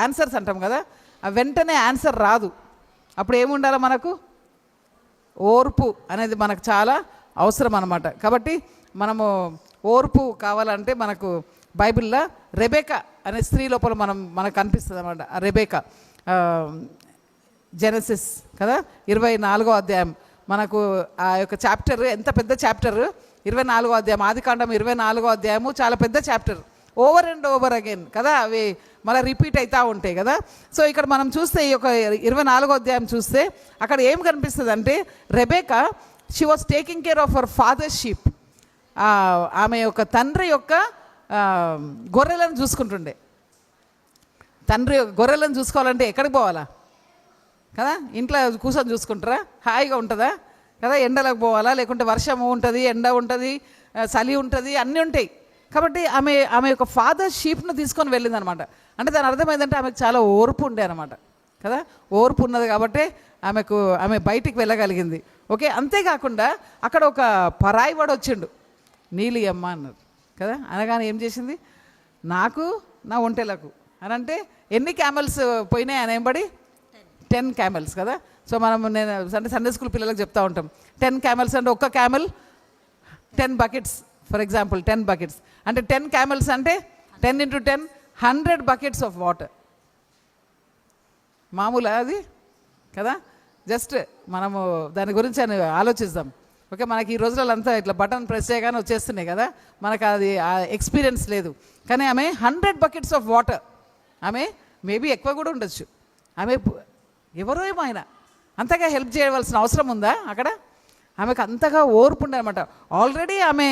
ఆన్సర్స్ అంటాం కదా, ఆ వెంటనే ఆన్సర్ రాదు. అప్పుడు ఏముండాలి మనకు? ఓర్పు అనేది మనకు చాలా అవసరం అన్నమాట. కాబట్టి మనము ఓర్పు కావాలంటే మనకు బైబిల్లో రెబేకా అనే స్త్రీ లోపల మనకు కనిపిస్తుంది అన్నమాట. ఆ రెబేకా జెనసిస్ కదా 24వ అధ్యాయం మనకు ఆ యొక్క చాప్టర్ ఎంత పెద్ద చాప్టర్, 24వ అధ్యాయం, ఆదికాండం 24వ అధ్యాయము చాలా పెద్ద chapter. Over and over again కదా, అవి మళ్ళీ రిపీట్ అవుతూ ఉంటాయి కదా. సో ఇక్కడ మనం చూస్తే ఈ యొక్క 24వ అధ్యాయం చూస్తే అక్కడ ఏం కనిపిస్తుంది అంటే Rebecca she was taking care of our father's sheep. ఆమె యొక్క తండ్రి యొక్క గొర్రెలను చూసుకుంటుండే. తండ్రి గొర్రెలను చూసుకోవాలంటే ఎక్కడికి పోవాలా కదా? ఇంట్లో కూర్చొని చూసుకుంటారా? హాయిగా ఉంటుందా కదా? ఎండలకు పోవాలా, లేకుంటే వర్షము ఉంటుంది, ఎండ ఉంటుంది, చలి ఉంటుంది, అన్నీ ఉంటాయి. కాబట్టి ఆమె యొక్క ఫాదర్ షీప్ను తీసుకొని వెళ్ళింది అనమాట. అంటే దాని అర్థం ఏంటంటే ఆమెకు చాలా ఓర్పు ఉండే అనమాట కదా. ఓర్పు ఉన్నది కాబట్టి ఆమె బయటికి వెళ్ళగలిగింది. ఓకే, అంతేకాకుండా అక్కడ ఒక పరాయి వాడు వచ్చిండు, నీలి అమ్మ అన్నారు కదా. అనగానే ఏం చేసింది? నాకు నా ఒంటెలకు అని అంటే ఎన్ని క్యామెల్స్ పోయినాయి అని ఏంబడి 10 క్యామెల్స్ కదా. సో నేను అంటే సండే స్కూల్ పిల్లలకు చెప్తా ఉంటాం 10 క్యామెల్స్ అంటే ఒక్క camel 10 buckets. For example 10 buckets అంటే 10 క్యామెల్స్ అంటే 10 × 10 100 బకెట్స్ ఆఫ్ వాటర్. మామూలు అది కదా. జస్ట్ మనము దాని గురించి అని ఆలోచిద్దాం. ఓకే, మనకి ఈ రోజులలో అంతా ఇట్లా బటన్ ప్రెస్ చేయగానే వచ్చేస్తున్నాయి కదా, మనకు అది ఎక్స్పీరియన్స్ లేదు. కానీ ఆమె 100 బకెట్స్ ఆఫ్ వాటర్, ఆమె మేబీ ఎక్కువ కూడా ఉండొచ్చు. ఆమె ఎవరో ఏమో ఆయన అంతగా హెల్ప్ చేయవలసిన అవసరం ఉందా అక్కడ? ఆమెకు అంతగా ఓర్పు ఉండే అనమాట. ఆల్రెడీ ఆమె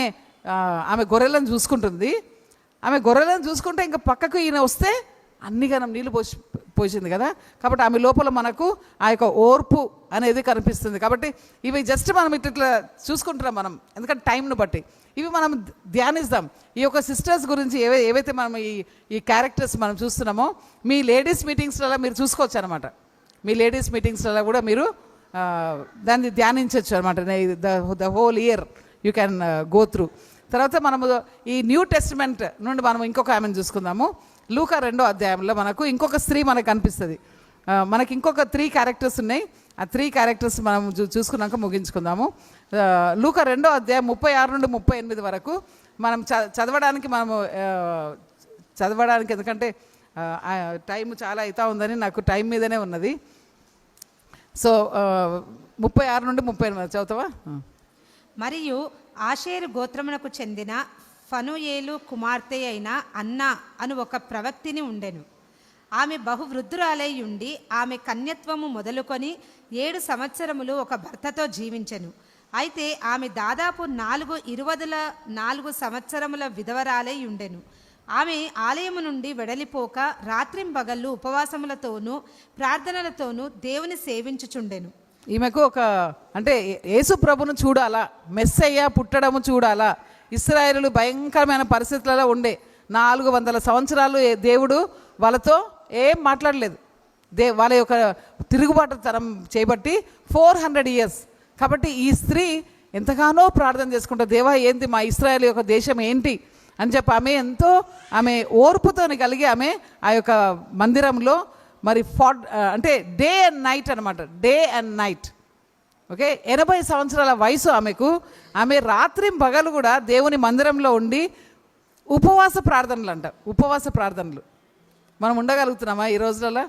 గొర్రెలను చూసుకుంటుంది. ఆమె గొర్రెలను చూసుకుంటే ఇంకా పక్కకు ఈయన వస్తే అన్నిగానం నీళ్ళు పోసింది కదా. కాబట్టి ఆమె లోపల మనకు ఆ యొక్క ఓర్పు అనేది కనిపిస్తుంది. కాబట్టి ఇవి జస్ట్ మనం ఇట్లా చూసుకుంటున్నాం మనం, ఎందుకంటే టైంను బట్టి ఇవి మనం ధ్యానిస్తాం. ఈ యొక్క సిస్టర్స్ గురించి ఏవైతే మనం ఈ క్యారెక్టర్స్ మనం చూస్తున్నామో మీ లేడీస్ మీటింగ్స్లలో మీరు చూసుకోవచ్చు అనమాట. మీ లేడీస్ మీటింగ్స్లలో కూడా మీరు దాన్ని ధ్యానించవచ్చు అనమాట. The whole year you can go through. తర్వాత మనము ఈ న్యూ టెస్టిమెంట్ నుండి మనం ఇంకొక ఆమెను చూసుకుందాము. లూకా 2వ అధ్యాయంలో మనకు ఇంకొక స్త్రీ మనకు కనిపిస్తుంది. మనకి ఇంకొక 3 క్యారెక్టర్స్ ఉన్నాయి. ఆ 3 క్యారెక్టర్స్ మనం చూసుకున్నాక ముగించుకుందాము. లూకా 2వ అధ్యాయం 36 నుండి 38 వరకు మనం చదవడానికి ఎందుకంటే టైం చాలా అవుతా ఉందని నాకు టైం మీదనే ఉన్నది. సో 36 నుండి 38 చదువుతావా? మరియు ఆషేరు గోత్రమునకు చెందిన ఫనుయేలు కుమార్తె అయిన అన్నా అను ఒక ప్రవక్తిని ఉండెను. ఆమె బహువృద్ధురాలై ఉండి ఆమె కన్యత్వము మొదలుకొని 7 సంవత్సరములు ఒక భర్తతో జీవించెను. అయితే ఆమె దాదాపు 4 సంవత్సరముల విధవరాలై ఉండెను. ఆమె ఆలయము నుండి వెడలిపోక రాత్రింబగళ్ళు ఉపవాసములతోనూ ప్రార్థనలతోనూ దేవుని సేవించుచుండెను. ఈమెకు ఒక అంటే యేసు ప్రభును చూడాలా, మెస్సయ్య పుట్టడము చూడాలా. ఇశ్రాయేలు భయంకరమైన పరిస్థితులలో ఉండే 400 సంవత్సరాలు దేవుడు వాళ్ళతో ఏం మాట్లాడలేదు. వాళ్ళ యొక్క తిరుగుబాటు తరం చేయబట్టి 400 years. కాబట్టి ఈ స్త్రీ ఎంతగానో ప్రార్థన చేసుకుంటా, దేవా ఏంటి మా ఇశ్రాయేలు యొక్క దేశం ఏంటి అని చెప్పి ఆమె ఓర్పుతోని కలిగి ఆమె ఆ యొక్క మందిరంలో మరి అంటే డే అండ్ నైట్ అనమాట, డే అండ్ నైట్. ఓకే, 80 సంవత్సరాల వయసు ఆమెకు. ఆమె రాత్రి పగలు కూడా దేవుని మందిరంలో ఉండి ఉపవాస ప్రార్థనలు మనం ఉండగలుగుతున్నామా ఈ రోజులలో?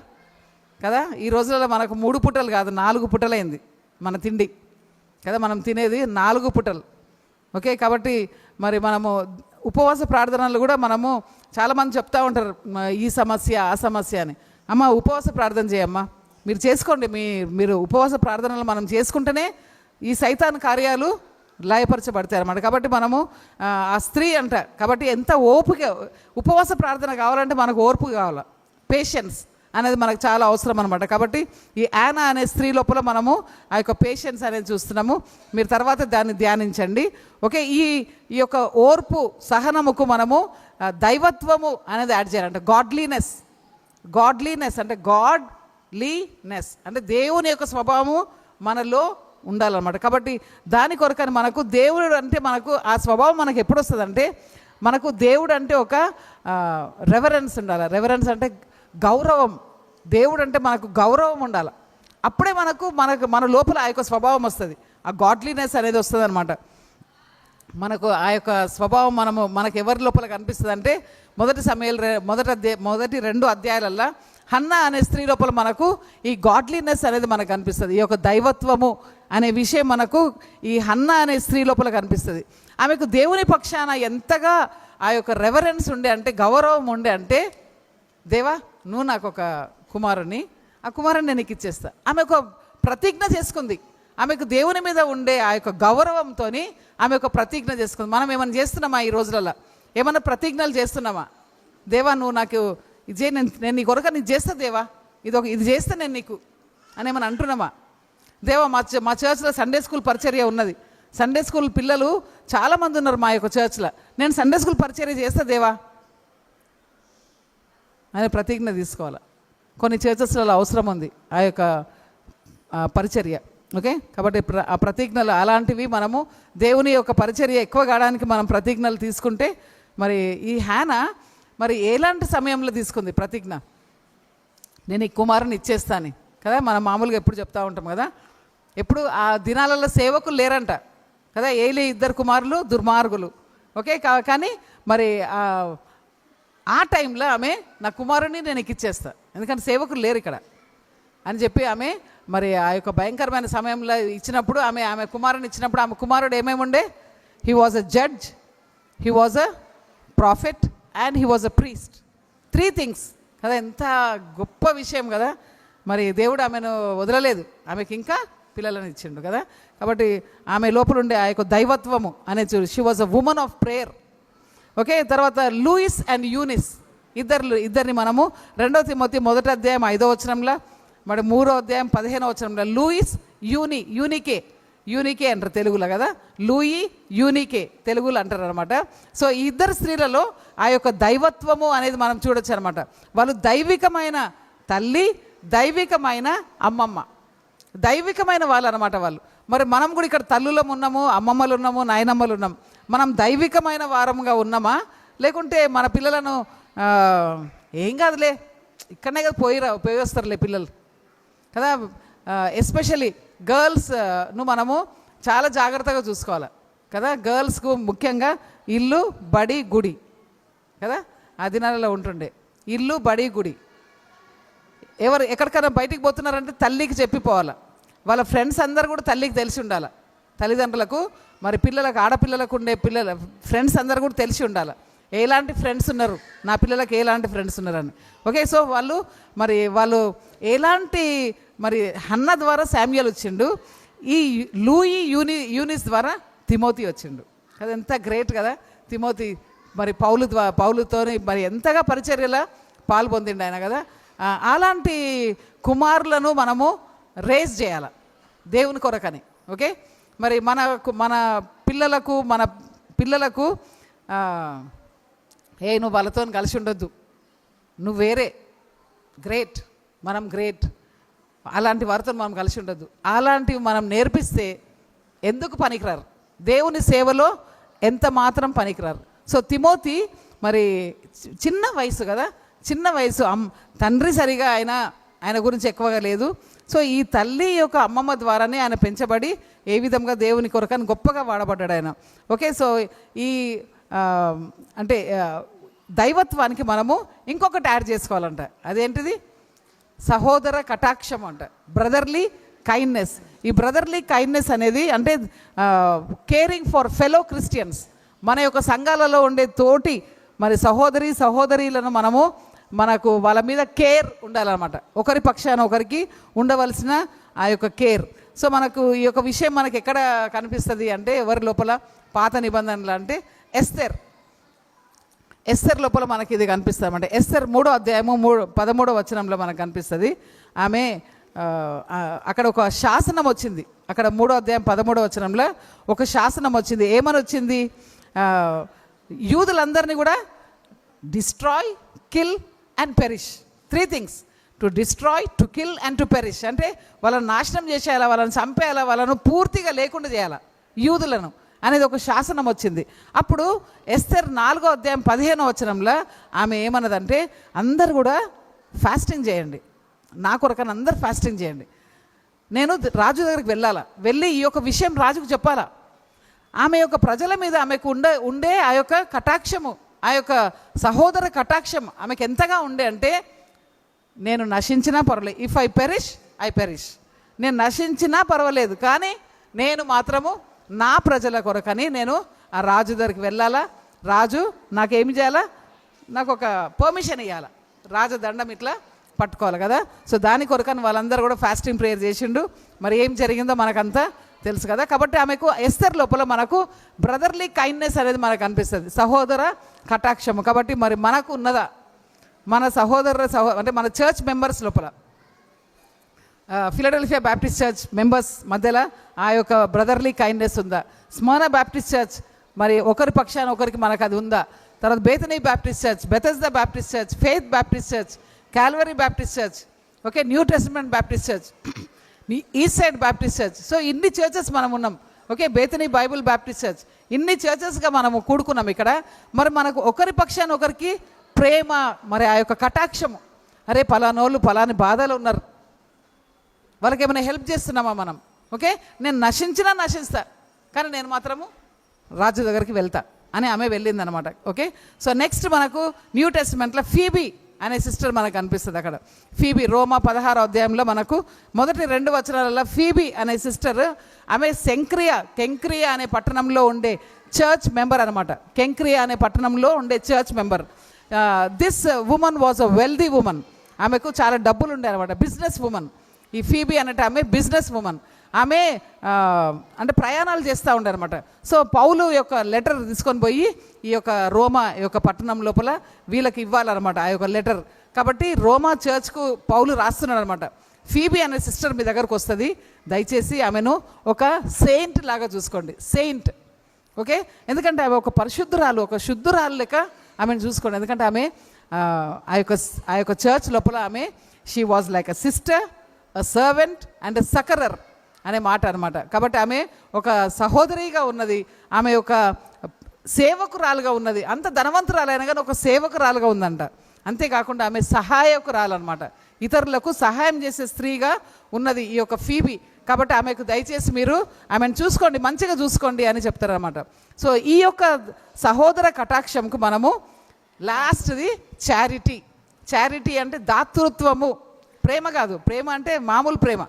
కదా, ఈ రోజులలో మనకు 3 పూటలు కాదు 4 పూటలైంది మన తిండి కదా, మనం తినేది 4 పూటలు. ఓకే, కాబట్టి మరి మనము ఉపవాస ప్రార్థనలు కూడా మనము చాలామంది చెప్తూ ఉంటారు ఈ సమస్య ఆ సమస్య అని. అమ్మ ఉపవాస ప్రార్థన చేయమ్మా, మీరు చేసుకోండి. మీరు ఉపవాస ప్రార్థనలు మనం చేసుకుంటేనే ఈ సైతాన్ కార్యాలు లయపరచబడతాయి అన్నమాట. కాబట్టి మనము ఆ స్త్రీ అంట, కాబట్టి ఎంత ఓపిక, ఉపవాస ప్రార్థన కావాలంటే మనకు ఓర్పు కావాలి, పేషెన్స్ అనేది మనకు చాలా అవసరం అనమాట. కాబట్టి ఈ యానా అనే స్త్రీ లోపల మనము ఆ యొక్క పేషెన్స్ అనేది చూస్తున్నాము. మీరు తర్వాత దాన్ని ధ్యానించండి. ఓకే, ఈ యొక్క ఓర్పు సహనముకు మనము దైవత్వము అనేది యాడ్ చేయాలంటే గాడ్లీనెస్ అంటే గాడ్లీనెస్ అంటే దేవుని యొక్క స్వభావము మనలో ఉండాలన్నమాట. కాబట్టి దాని కొరకని మనకు దేవుడు అంటే మనకు ఆ స్వభావం మనకు ఎప్పుడు వస్తుందంటే, మనకు దేవుడు అంటే ఒక రెవరెన్స్ ఉండాలి. రెవరెన్స్ అంటే గౌరవం. దేవుడు అంటే మనకు గౌరవం ఉండాలి. అప్పుడే మన లోపల ఆ యొక్క స్వభావం వస్తుంది, ఆ గాడ్లీనెస్ అనేది వస్తుంది అనమాట. మనకు ఆ యొక్క స్వభావం మనకు ఎవరి లోపల కనిపిస్తుంది అంటే మొదటి 2 అధ్యాయాలల్లో హన్నా అనే స్త్రీ లోపల మనకు ఈ గాడ్లీనెస్ అనేది మనకు కనిపిస్తుంది. ఈ యొక్క దైవత్వము అనే విషయం మనకు ఈ హన్నా అనే స్త్రీ లోపల కనిపిస్తుంది. ఆమెకు దేవుని పక్షాన ఎంతగా ఆ యొక్క రెవరెన్స్ ఉండే అంటే, గౌరవం ఉండే అంటే, దేవా నువ్వు నాకు ఒక కుమారుని, ఆ కుమారుని నేను నీకు ఇచ్చేస్తా. ఆమె ఒక ప్రతిజ్ఞ చేసుకుంది. ఆమెకు దేవుని మీద ఉండే ఆ యొక్క గౌరవంతో ఆమె ఒక ప్రతిజ్ఞ చేసుకుంది. మనం ఏమైనా చేస్తున్నామా ఈ రోజులలో? ఏమన్నా ప్రతిజ్ఞలు చేస్తున్నామా? దేవా నువ్వు నాకు ఇది నేను నీ కొరకు నీకు చేస్తా, దేవా ఇది చేస్తే నేను నీకు అని ఏమైనా అంటున్నామా? దేవా మా చర్చ్లో సండే స్కూల్ పరిచర్య ఉన్నది. సండే స్కూల్ పిల్లలు చాలామంది ఉన్నారు మా యొక్క చర్చ్లో. నేను సండే స్కూల్ పరిచర్య చేస్తా దేవా అనే ప్రతిజ్ఞ తీసుకోవాలి. కొన్ని చర్చెస్లలో అవసరం ఉంది ఆ యొక్క పరిచర్య. ఓకే, కాబట్టి ఆ ప్రతిజ్ఞలు అలాంటివి మనము దేవుని యొక్క పరిచర్య ఎక్కువ కావడానికి మనం ప్రతిజ్ఞలు తీసుకుంటే, మరి ఈ హన్నా మరి ఎలాంటి సమయంలో తీసుకుంది ప్రతిజ్ఞ? నేను ఈ కుమారుని ఇచ్చేస్తాను కదా. మనం మామూలుగా ఎప్పుడు చెప్తూ ఉంటాం కదా, ఎప్పుడు ఆ దినాలలో సేవకులు లేరంట కదా, ఏలీ 2 కుమారులు దుర్మార్గులు. ఓకే, కానీ మరి ఆ టైంలో ఆమె నా కుమారుని నేను ఇచ్చేస్తా, ఎందుకంటే సేవకులు లేరు ఇక్కడ అని చెప్పి ఆమె మరి ఆ యొక్క భయంకరమైన సమయంలో ఇచ్చినప్పుడు ఆమె కుమారుని ఇచ్చినప్పుడు ఆమె కుమారుడు ఏమేమి ఉండే? He was a judge, he was a prophet and he was a priest. 3 things కదా, ఎంత గొప్ప విషయం కదా. మరి దేవుడు ఆమెను వదలలేదు, ఆమెకి ఇంకా పిల్లలను ఇచ్చిండు కదా. కాబట్టి ఆమె లోపల ఉండే ఆ యొక్క దైవత్వము అనేది చూడు. She was a women of prayer. Okay, తర్వాత లూయిస్ అండ్ యూనిస్ ఇద్దరిని మనము 2 తిమోతి 1వ అధ్యాయం 5వ వచనంలో, మరి 3వ అధ్యాయం 15వ వచనంలో లూయిస్ యూనికే అంటారు తెలుగులో కదా, లూయి యూనికే తెలుగులో అంటారు అనమాట. సో ఈ 2 స్త్రీలలో ఆ యొక్క దైవత్వము అనేది మనం చూడొచ్చు అనమాట. వాళ్ళు దైవికమైన తల్లి, దైవికమైన అమ్మమ్మ, దైవికమైన వాళ్ళు అనమాట వాళ్ళు. మరి మనం కూడా ఇక్కడ తల్లులం ఉన్నాము, అమ్మమ్మలు ఉన్నాము, నాయనమ్మలు ఉన్నాం. మనం దైవికమైన వారంగా ఉన్నామా, లేకుంటే మన పిల్లలను ఏం కాదులే ఇక్కడనే కదా పోయి వస్తారులే పిల్లలు కదా. ఎస్పెషల్లీ గర్ల్స్ను మనము చాలా జాగ్రత్తగా చూసుకోవాలి కదా. గర్ల్స్కు ముఖ్యంగా ఇల్లు, బడి, గుడి కదా, ఆ దినాలలో ఉంటుండే ఇల్లు, బడి, గుడి. ఎక్కడికైనా బయటికి పోతున్నారంటే తల్లికి చెప్పిపోవాలి, వాళ్ళ ఫ్రెండ్స్ అందరు కూడా తల్లికి తెలిసి ఉండాలి, తల్లిదండ్రులకు మరి పిల్లలకు ఆడపిల్లలకు ఉండే పిల్లల ఫ్రెండ్స్ అందరు కూడా తెలిసి ఉండాలి, ఎలాంటి ఫ్రెండ్స్ ఉన్నారు నా పిల్లలకు, ఎలాంటి ఫ్రెండ్స్ ఉన్నారని. ఓకే, సో వాళ్ళు ఎలాంటి మరి హన్న ద్వారా శామ్యుయల్ వచ్చిండు, ఈ లూయి యూనిస్ ద్వారా తిమోతి వచ్చిండు. అది ఎంత గ్రేట్ కదా. తిమోతి మరి పౌలుతో మరి ఎంతగా పరిచర్యలా పాల్పొందిండు ఆయన కదా. అలాంటి కుమారులను మనము రేస్ చేయాలి దేవుని కొరకని. ఓకే, మరి మన పిల్లలకు నువ్వు వాళ్ళతో కలిసి ఉండొద్దు, నువ్వు వేరే గ్రేట్, మనం గ్రేట్, అలాంటి వారితో మనం కలిసి ఉండొద్దు. అలాంటివి మనం నేర్పిస్తే ఎందుకు పనికిరారు, దేవుని సేవలో ఎంత మాత్రం పనికిరారు. సో తిమోతి మరి చిన్న వయసు కదా, చిన్న వయసు, తండ్రి సరిగా ఆయన గురించి ఎక్కువగా లేదు. సో ఈ తల్లి యొక్క అమ్మమ్మ ద్వారానే ఆయన పెంచబడి ఏ విధంగా దేవుని కొరకని గొప్పగా వాడబడ్డాడు ఆయన. ఓకే, సో ఈ అంటే దైవత్వానికి మనము ఇంకొకటి యాడ్ చేసుకోవాలంట. అదేంటిది? సహోదర కటాక్షం అంట, బ్రదర్లీ కైండ్నెస్. ఈ బ్రదర్లీ కైండ్నెస్ అనేది అంటే కేరింగ్ ఫర్ ఫెలో క్రిస్టియన్స్, మన యొక్క సంఘాలలో ఉండే తోటి మరి సహోదరీలను మనకు వాళ్ళ మీద కేర్ ఉండాలన్నమాట. ఒకరి పక్షాన ఒకరికి ఉండవలసిన ఆ యొక్క కేర్. సో మనకు ఈ యొక్క విషయం మనకి ఎక్కడ కనిపిస్తుంది అంటే ఎవరి లోపల? పాత నిబంధనలు అంటే ఎస్తర్ లోపల మనకి ఇది కనిపిస్తుంది అంటే ఎస్తర్ 3వ అధ్యాయము 13వ వచనంలో మనకు కనిపిస్తుంది. ఆమె అక్కడ ఒక శాసనం వచ్చింది, అక్కడ 3వ అధ్యాయం 13వ వచనంలో ఒక శాసనం వచ్చింది. ఏమని వచ్చింది? యూదులందరినీ కూడా destroy, kill and perish. 3 things: to destroy, to kill and to perish. అంటే వాళ్ళని నాశనం చేసేయాలా, వాళ్ళని చంపేయాలా, వాళ్ళను పూర్తిగా లేకుండా చేయాలా యూదులను అనేది ఒక శాసనం వచ్చింది. అప్పుడు ఎస్తర్ 4వ అధ్యాయం 15వ వచనంలో ఆమె ఏమన్నదంటే అందరు కూడా ఫాస్టింగ్ చేయండి, నా కొరకని అందరు ఫాస్టింగ్ చేయండి, నేను రాజు దగ్గరికి వెళ్ళి ఈ యొక్క విషయం రాజుకు చెప్పాలా. ఆమె యొక్క ప్రజల మీద ఆమెకు ఉండే ఆ యొక్క కటాక్షము, ఆ యొక్క సహోదర కటాక్షం ఆమెకు ఎంతగా ఉండే అంటే, నేను నశించినా పర్వాలేదు, ఇఫ్ ఐ పెరిష్, నేను నశించినా పర్వాలేదు, కానీ నేను మాత్రము నా ప్రజల కొరకని నేను ఆ రాజు దగ్గరికి వెళ్ళాలా, రాజు నాకేమి చేయాలా, నాకు ఒక పర్మిషన్ ఇవ్వాలా, రాజదండం ఇట్లా పట్టుకోవాలి కదా. సో దాని కొరకని వాళ్ళందరూ కూడా ఫాస్టింగ్ ప్రేయర్ చేసిండు. మరి ఏం జరిగిందో మనకంతా తెలుసు కదా. కాబట్టి ఆమెకు ఎస్తర్ లోపల మనకు బ్రదర్లీ కైండ్నెస్ అనేది మనకు అనిపిస్తుంది, సహోదర కటాక్షము. కాబట్టి మరి మనకు ఉన్నదా? మన అంటే మన చర్చ్ మెంబర్స్ లోపల, ఫిలడెల్ఫియా బ్యాప్టిస్ట్ చర్చ్ మెంబర్స్ మధ్యలో ఆ యొక్క బ్రదర్లీ కైండ్నెస్ ఉందా? స్మరణ బ్యాప్టిస్ట్ చర్చ్ మరి ఒకరి పక్షాన ఒకరికి మనకు అది ఉందా? తర్వాత Bethany Baptist church, Bethesda Baptist church, faith Baptist church, Calvary Baptist church, okay, new testament Baptist church, east side Baptist church. So ఇన్ని చర్చెస్ మనం ఉన్నాం. Okay, Bethany Bible Baptist church, ఇన్ని చర్చెస్గా మనము కూడుకున్నాం ఇక్కడ. మరి మనకు ఒకరి పక్షాన ఒకరికి ప్రేమ, మరి ఆ యొక్క కటాక్షము, అరే పలానోళ్ళు పలాని బాధలు ఉన్నారు, వాళ్ళకి ఏమైనా హెల్ప్ చేస్తున్నామా మనం? ఓకే, నేను నశిస్తా, కానీ నేను మాత్రము రాజు దగ్గరికి వెళ్తా అని ఆమె వెళ్ళిందనమాట. ఓకే, సో నెక్స్ట్ మనకు న్యూ టెస్టమెంట్లో ఫీబీ అనే సిస్టర్ మనకు అనిపిస్తుంది. అక్కడ ఫీబీ రోమా 16వ అధ్యాయంలో మనకు మొదటి 2 వచనాలలో ఫీబీ అనే సిస్టర్, ఆమె కెంక్రియా అనే పట్టణంలో ఉండే చర్చ్ మెంబర్ అనమాట. కెంక్రియా అనే పట్టణంలో ఉండే church member. This woman was a wealthy woman, ఆమెకు చాలా డబ్బులు ఉండే అనమాట, బిజినెస్ ఉమన్. ఈ ఫీబీ అనేట ఆమె బిజినెస్ ఉమన్. ఆమె అంటే ప్రయాణాలు చేస్తూ ఉండే అనమాట. సో పౌలు యొక్క లెటర్ తీసుకొని పోయి ఈ యొక్క రోమా యొక్క పట్టణం లోపల వీళ్ళకి ఇవ్వాలన్నమాట ఆ యొక్క లెటర్. కాబట్టి రోమా చర్చ్కు పౌలు రాస్తున్నాడు అనమాట. ఫీబీ అనే సిస్టర్ మీ దగ్గరకు వస్తుంది, దయచేసి ఆమెను ఒక సెయింట్ లాగా చూసుకోండి, సెయింట్. ఓకే, ఎందుకంటే ఆమె ఒక పరిశుద్ధురాలు, ఒక శుద్ధురాలు లెక్క ఆమెను చూసుకోండి. ఎందుకంటే ఆమె ఆ యొక్క చర్చ్ లోపల ఆమె she was like a sister, a servant and a succourer అనే మాట అనమాట. కాబట్టి ఆమె ఒక సహోదరిగా ఉన్నది, ఆమె ఒక సేవకురాలుగా ఉన్నది. అంత ధనవంతురాలైనా కానీ ఒక సేవకురాలుగా ఉందంట. అంతేకాకుండా ఆమె సహాయకురాలన్నమాట, ఇతరులకు సహాయం చేసే స్త్రీగా ఉన్నది ఈ యొక్క ఫీబీ. కాబట్టి ఆమెకు దయచేసి మీరు ఆమెను చూసుకోండి, మంచిగా చూసుకోండి అని చెప్తారనమాట. సో ఈ యొక్క సహోదర కటాక్షంకు మనము లాస్ట్ది చారిటీ అంటే దాతృత్వము, ప్రేమ కాదు, ప్రేమ అంటే మామూలు ప్రేమ,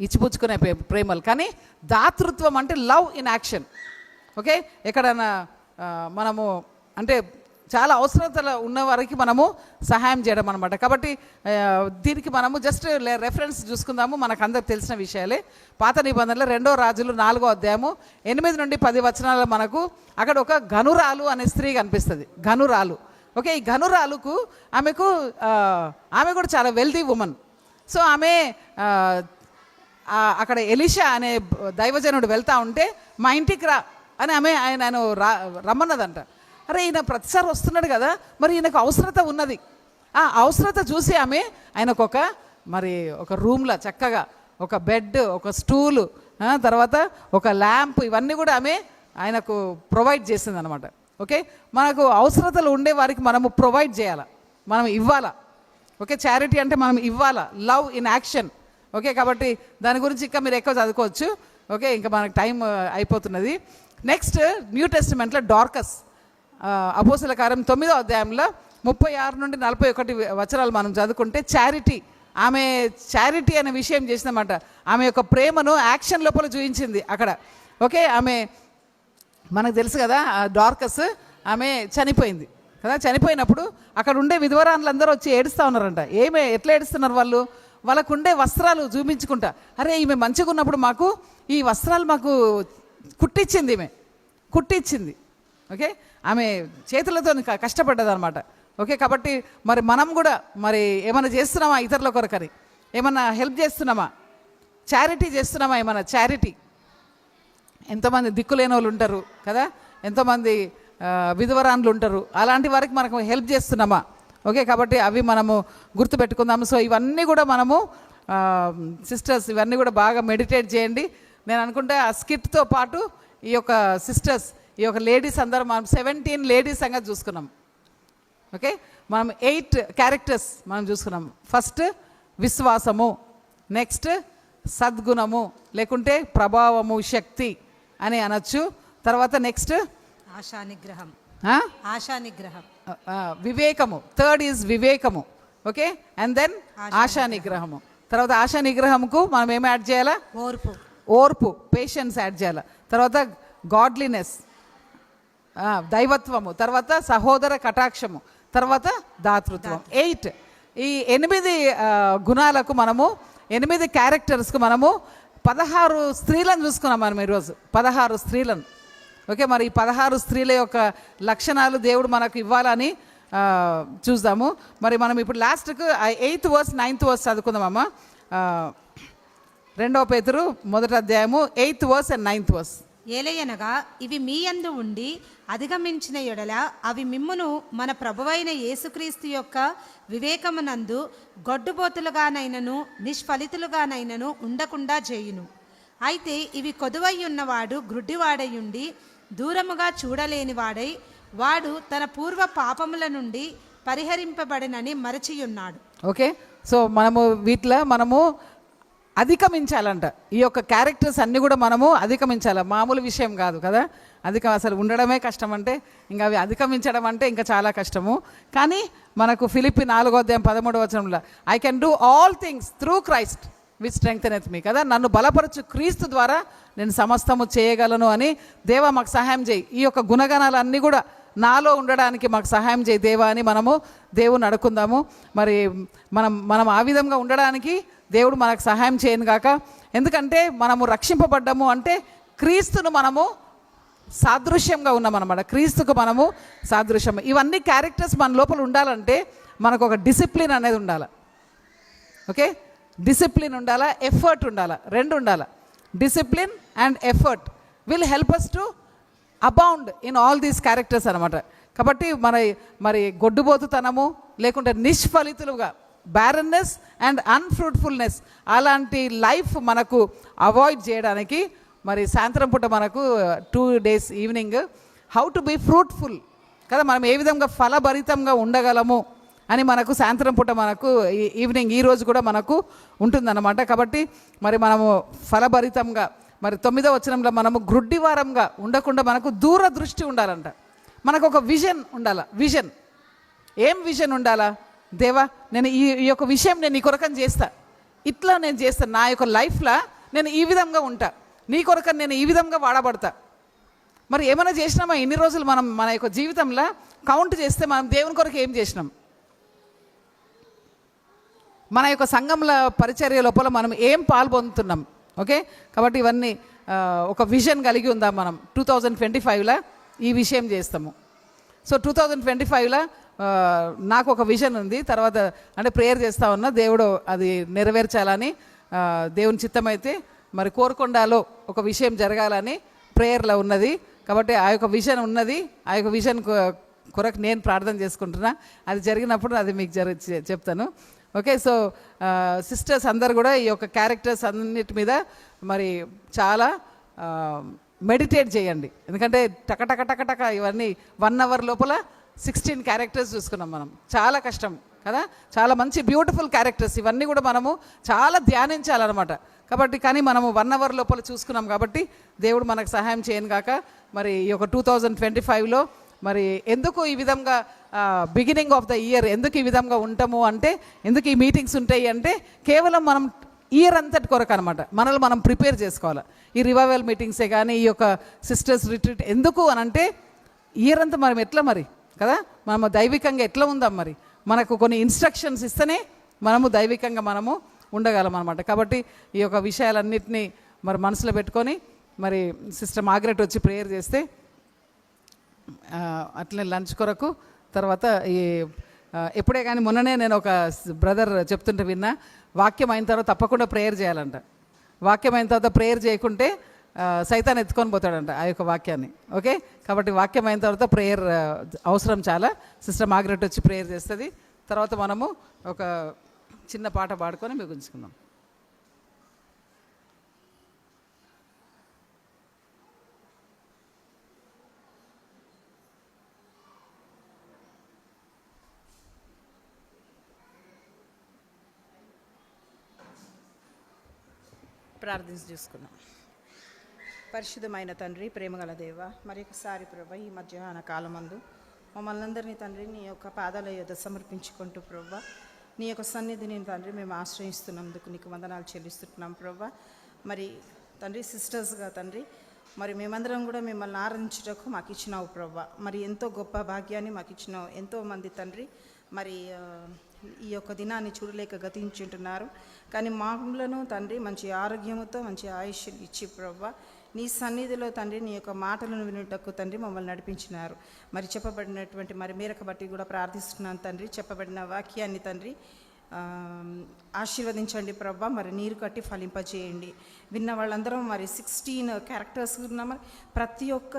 ఇచ్చిపుచ్చుకునే ప్రేమలు. కానీ దాతృత్వం అంటే లవ్ ఇన్ యాక్షన్. ఓకే, ఎక్కడైనా మనము అంటే చాలా అవసరతలు ఉన్న వారికి మనము సహాయం చేయడం అనమాట. కాబట్టి దీనికి మనము జస్ట్ రెఫరెన్స్ చూసుకుందాము, మనకు అందరికి తెలిసిన విషయాలే. పాత నిబంధనలో 2 రాజులు 4వ అధ్యాయము 8 నుండి 10 వచనాల్లో మనకు అక్కడ ఒక గనురాలు అనే స్త్రీ కనిపిస్తుంది. గనురాలు. ఓకే, ఈ గనురాలుకు ఆమె కూడా చాలా వెల్దీ ఉమెన్. సో ఆమె అక్కడ ఎలీషా అనే దైవజనుడు వెళ్తా ఉంటే మా ఇంటికి రా అని ఆయన రమ్మన్నదంట. అరే ఈయన ప్రతిసారి వస్తున్నాడు కదా, మరి ఈయనకు అవసరత ఉన్నది. ఆ అవసరత చూసి ఆయనకు ఒక రూమ్లో చక్కగా ఒక బెడ్, ఒక స్టూలు, తర్వాత ఒక ల్యాంప్, ఇవన్నీ కూడా ఆయనకు ప్రొవైడ్ చేసింది అనమాట. ఓకే, మనకు అవసరతలు ఉండే వారికి మనము ప్రొవైడ్ చేయాలి, మనం ఇవ్వాలా. ఓకే, చారిటీ అంటే మనం ఇవ్వాలా, లవ్ ఇన్ యాక్షన్. ఓకే, కాబట్టి దాని గురించి ఇంకా మీరు ఎక్కువ చదువుకోవచ్చు. ఓకే, ఇంకా మనకు టైం అయిపోతున్నది. నెక్స్ట్ న్యూ టెస్టిమెంట్లో డార్కస్, అపోస్తల కార్యం 9వ అధ్యాయంలో 36 నుండి 41 వచనాలు మనం చదువుకుంటే ఆమె చారిటీ అనే విషయం చేసిందన్నమాట. ఆమె యొక్క ప్రేమను యాక్షన్ లోపల చూపించింది అక్కడ. ఓకే, మనకు తెలుసు కదా డార్కస్ ఆమె చనిపోయింది కదా. చనిపోయినప్పుడు అక్కడ ఉండే విధవరాన్లందరూ వచ్చి ఏడుస్తూ ఉన్నారంట. ఎట్లా ఏడుస్తున్నారు వాళ్ళు? వాళ్ళకు ఉండే వస్త్రాలు చూపించుకుంటా, అరే ఈమె మంచిగా ఉన్నప్పుడు మాకు ఈ వస్త్రాలు మాకు కుట్టించింది. ఓకే, ఆమె చేతులతో కష్టపడ్డది అనమాట. ఓకే, కాబట్టి మరి మనం కూడా మరి ఏమైనా చేస్తున్నామా ఇతరుల కొరకని? ఏమన్నా హెల్ప్ చేస్తున్నామా? చారిటీ చేస్తున్నామా? ఏమన్నా చారిటీ? ఎంతోమంది దిక్కులేని వాళ్ళు ఉంటారు కదా, ఎంతోమంది విధవరాన్లు ఉంటారు, అలాంటి వారికి మనకు హెల్ప్ చేస్తున్నామా? ఓకే, కాబట్టి అవి మనము గుర్తుపెట్టుకుందాము. సో ఇవన్నీ కూడా మనము సిస్టర్స్ ఇవన్నీ కూడా బాగా మెడిటేట్ చేయండి. నేను అనుకుంటే ఆ స్కిట్తో పాటు ఈ యొక్క సిస్టర్స్, ఈ యొక్క లేడీస్ అందరూ మనం 17 లేడీస్ సంగతి చూసుకున్నాం. ఓకే, మనం 8 క్యారెక్టర్స్ మనం చూసుకున్నాం. ఫస్ట్ విశ్వాసము, నెక్స్ట్ సద్గుణము లేకుంటే ప్రభావము, శక్తి అని అనొచ్చు. తర్వాత నెక్స్ట్ ఆశానిగ్రహం, వివేకము. థర్డ్ ఈజ్ వివేకము. ఓకే, అండ్ దెన్ ఆశా నిగ్రహము. తర్వాత ఆశా నిగ్రహంకు మనం ఏం యాడ్ చేయాలా? ఓర్పు, పేషెన్స్ యాడ్ చేయాలి. తర్వాత గాడ్లీనెస్, దైవత్వము. తర్వాత సహోదర కటాక్షము. తర్వాత దాతృత్వం. 8 ఈ 8 గుణాలకు మనము 8 క్యారెక్టర్స్కు మనము 16 స్త్రీలను చూసుకున్నాం మనం ఈరోజు. 16 స్త్రీలను. ఓకే, మరి ఈ 16 స్త్రీల యొక్క లక్షణాలు దేవుడు మనకు ఇవ్వాలని చూద్దాము. మరి మనం ఇప్పుడు లాస్ట్కు 8th verse 9th verse చదువుకుందామమ్మా. 2 పేతురు 1వ అధ్యాయము 8th verse and 9th verse. ఏలయనగా ఇవి మీ యందు ఉండి అధిగమించిన ఎడల అవి మిమ్మును మన ప్రభువైన యేసుక్రీస్తు యొక్క వివేకమునందు గొడ్డుబోతులుగానైనను నిష్ఫలితులుగానైనను ఉండకుండా చేయును. అయితే ఇవి కొదువై ఉన్నవాడు గ్రుడ్డివాడయుండి దూరముగా చూడలేనివాడై వాడు తన పూర్వ పాపముల నుండి పరిహరింపబడినని మరచియున్నాడు. ఓకే, సో మనము వీటిలో మనము అధిగమించాలంట. ఈ యొక్క క్యారెక్టర్స్ అన్నీ కూడా మనము అధిగమించాలి. మామూలు విషయం కాదు కదా. అసలు ఉండడమే కష్టం అంటే ఇంకా అవి అధిగమించడం అంటే ఇంకా చాలా కష్టము. కానీ మనకు ఫిలిప్పి 4వ అధ్యాయం 13వ వచనంలో I can do all things through Christ which strengtheneth me, కదా, నన్ను బలపరచు క్రీస్తు ద్వారా నేను సమస్తము చేయగలను అని. దేవా మాకు సహాయం చేయి, ఈ యొక్క గుణగణాలన్నీ కూడా నాలో ఉండడానికి మాకు సహాయం చేయి దేవా అని మనము దేవుని అడుక్కుందాము. మరి మనం ఆ విధంగా ఉండడానికి దేవుడు మనకు సహాయం చేయను గాక. ఎందుకంటే మనము రక్షింపబడ్డాము అంటే క్రీస్తును మనము సాదృశ్యంగా ఉన్నామన్నమాట. క్రీస్తుకు మనము సాదృశ్యం. ఇవన్నీ క్యారెక్టర్స్ మన లోపల ఉండాలంటే మనకు ఒక డిసిప్లిన్ అనేది ఉండాలి. ఓకే, డిసిప్లిన్ ఉండాలా, ఎఫర్ట్ ఉండాలా, 2 ఉండాలా. Discipline and effort will help us to abound in all these characters అనమాట. కాబట్టి మరి గొడ్డుబోతుతనము లేకుంటే నిష్ఫలితులుగా బ్యారన్నెస్ అండ్ అన్ఫ్రూట్ఫుల్నెస్ అలాంటి లైఫ్ మనకు అవాయిడ్ చేయడానికి మరి సాయంత్రం పూట మనకు 2 days evening how to be fruitful, కదా, మనం ఏ విధంగా ఫలభరితంగా ఉండగలము అని మనకు సాయంత్రం పూట మనకు ఈవినింగ్ ఈరోజు కూడా మనకు ఉంటుందన్నమాట. కాబట్టి మరి మనము ఫలభరితంగా మరి 9వ వచనంలో మనము గ్రుడ్డివారంగా ఉండకుండా మనకు దూరదృష్టి ఉండాలంట. మనకు ఒక విజన్ ఉండాలా. విజన్, ఏం విజన్ ఉండాలా? దేవా నేను ఈ యొక్క విషయం నేను నీ కొరకని చేస్తా, ఇట్లా నేను చేస్తాను, నా యొక్క లైఫ్లో నేను ఈ విధంగా ఉంటా, నీ కొరకు నేను ఈ విధంగా వాడబడతా. మరి ఏమైనా చేసినామా ఇన్ని రోజులు మనం మన యొక్క జీవితంలో కౌంట్ చేస్తే మనం దేవుని కొరకు ఏం చేసినాం? మన యొక్క సంఘంలో పరిచర్య లోపల మనం ఏం పాల్పొందుతున్నాం? ఓకే, కాబట్టి ఇవన్నీ ఒక విజన్ కలిగి ఉందాం. మనం 2025లో ఈ విషయం చేస్తాము. సో 2025లో నాకు ఒక విజన్ ఉంది. తర్వాత అంటే ప్రేయర్ చేస్తా ఉన్నా, దేవుడు అది నెరవేర్చాలని, దేవుని చిత్తమైతే మరి కోరుకొండలో ఒక విషయం జరగాలని ప్రేయర్లో ఉన్నది. కాబట్టి ఆ యొక్క విజన్ ఉన్నది. ఆ యొక్క విజన్ కొరకు నేను ప్రార్థన చేసుకుంటున్నా. అది జరిగినప్పుడు అది మీకు చెప్తాను. ఓకే, సో సిస్టర్స్ అందరు కూడా ఈ యొక్క క్యారెక్టర్స్ అన్నిటి మీద మరి చాలా మెడిటేట్ చేయండి. ఎందుకంటే టక ఇవన్నీ 1 hour లోపల 16 క్యారెక్టర్స్ చూసుకున్నాం మనం. చాలా కష్టం కదా, చాలా మంచి బ్యూటిఫుల్ క్యారెక్టర్స్. ఇవన్నీ కూడా మనము చాలా ధ్యానించాలన్నమాట. కాబట్టి కానీ మనము 1 hour లోపల చూసుకున్నాం. కాబట్టి దేవుడు మనకు సహాయం చేయను కాక మరి ఈ యొక్క 2025లో మరి ఎందుకు ఈ విధంగా బిగినింగ్ ఆఫ్ ద ఇయర్ ఎందుకు ఈ విధంగా ఉంటాము అంటే, ఎందుకు ఈ మీటింగ్స్ ఉంటాయి అంటే కేవలం మనం ఇయర్ అంతటి కొరకు అనమాట. మనల్ని మనం ప్రిపేర్ చేసుకోవాలి. ఈ రివైవల్ మీటింగ్సే కానీ ఈ యొక్క సిస్టర్స్ రిట్రీట్ ఎందుకు అని అంటే, ఇయర్ అంతా మనం ఎట్లా మరి కదా, మనము దైవికంగా ఎట్లా ఉందాం మరి, మనకు కొన్ని ఇన్స్ట్రక్షన్స్ ఇస్తేనే మనము దైవికంగా మనము ఉండగలం అనమాట. కాబట్టి ఈ యొక్క విషయాలన్నింటినీ మరి మనసులో పెట్టుకొని మరి సిస్టర్ మార్గరెట్ వచ్చి ప్రేయర్ చేస్తే అట్లనే లంచ్ కొరకు తర్వాత ఈ ఎప్పుడే కానీ మొన్ననే నేను ఒక బ్రదర్ చెప్తుంటే విన్నా, వాక్యం అయిన తర్వాత తప్పకుండా ప్రేయర్ చేయాలంట. వాక్యం అయిన తర్వాత ప్రేయర్ చేయకుంటే సైతాన్ ఎత్తుకొని పోతాడంట ఆ యొక్క వాక్యాన్ని. ఓకే, కాబట్టి వాక్యం అయిన తర్వాత ప్రేయర్ అవసరం చాలా. సిస్టర్ మార్గరెట్ వచ్చి ప్రేయర్ చేస్తుంది. తర్వాత మనము ఒక చిన్న పాట పాడుకొని ముగించుకుందాం. ప్రార్థన చేసుకున్నాం. పరిశుద్ధమైన తండ్రి, ప్రేమగల దేవ, మరి ఒకసారి ప్రభ ఈ మధ్యాహ్న కాలమందు మమ్మల్ని అందరినీ తండ్రి నీ యొక్క పాదాల యొద్ద సమర్పించుకుంటూ ప్రభ నీ యొక్క సన్నిధిని తండ్రి మేము ఆశ్రయిస్తున్నందుకు నీకు వందనాలు చెల్లిస్తున్నాం ప్రభ. మరి తండ్రి సిస్టర్స్గా తండ్రి మరి మేమందరం కూడా మిమ్మల్ని ఆరాధించుటకు మాకు ఇచ్చినావు ప్రభ. మరి ఎంతో గొప్ప భాగ్యాన్ని మాకు ఇచ్చినావు. ఎంతోమంది తండ్రి మరి ఈ యొక్క దినాన్ని చూడలేక గతించుంటున్నారు. కానీ మామూలను తండ్రి మంచి ఆరోగ్యముతో మంచి ఆయుష్ ఇచ్చి ప్రభా నీ సన్నిధిలో తండ్రి నీ యొక్క మాటలను వినుటకు తండ్రి మమ్మల్ని నడిపించినారు. మరి చెప్పబడినటువంటి మరి మేరకు బట్టి కూడా ప్రార్థిస్తున్నాను తండ్రి. చెప్పబడిన వాక్యాన్ని తండ్రి ఆశీర్వదించండి ప్రభా. మరి నీరు కట్టి ఫలింపజేయండి. విన్న వాళ్ళందరం మరి 16 క్యారెక్టర్స్ ఉన్నాము. ప్రతి ఒక్క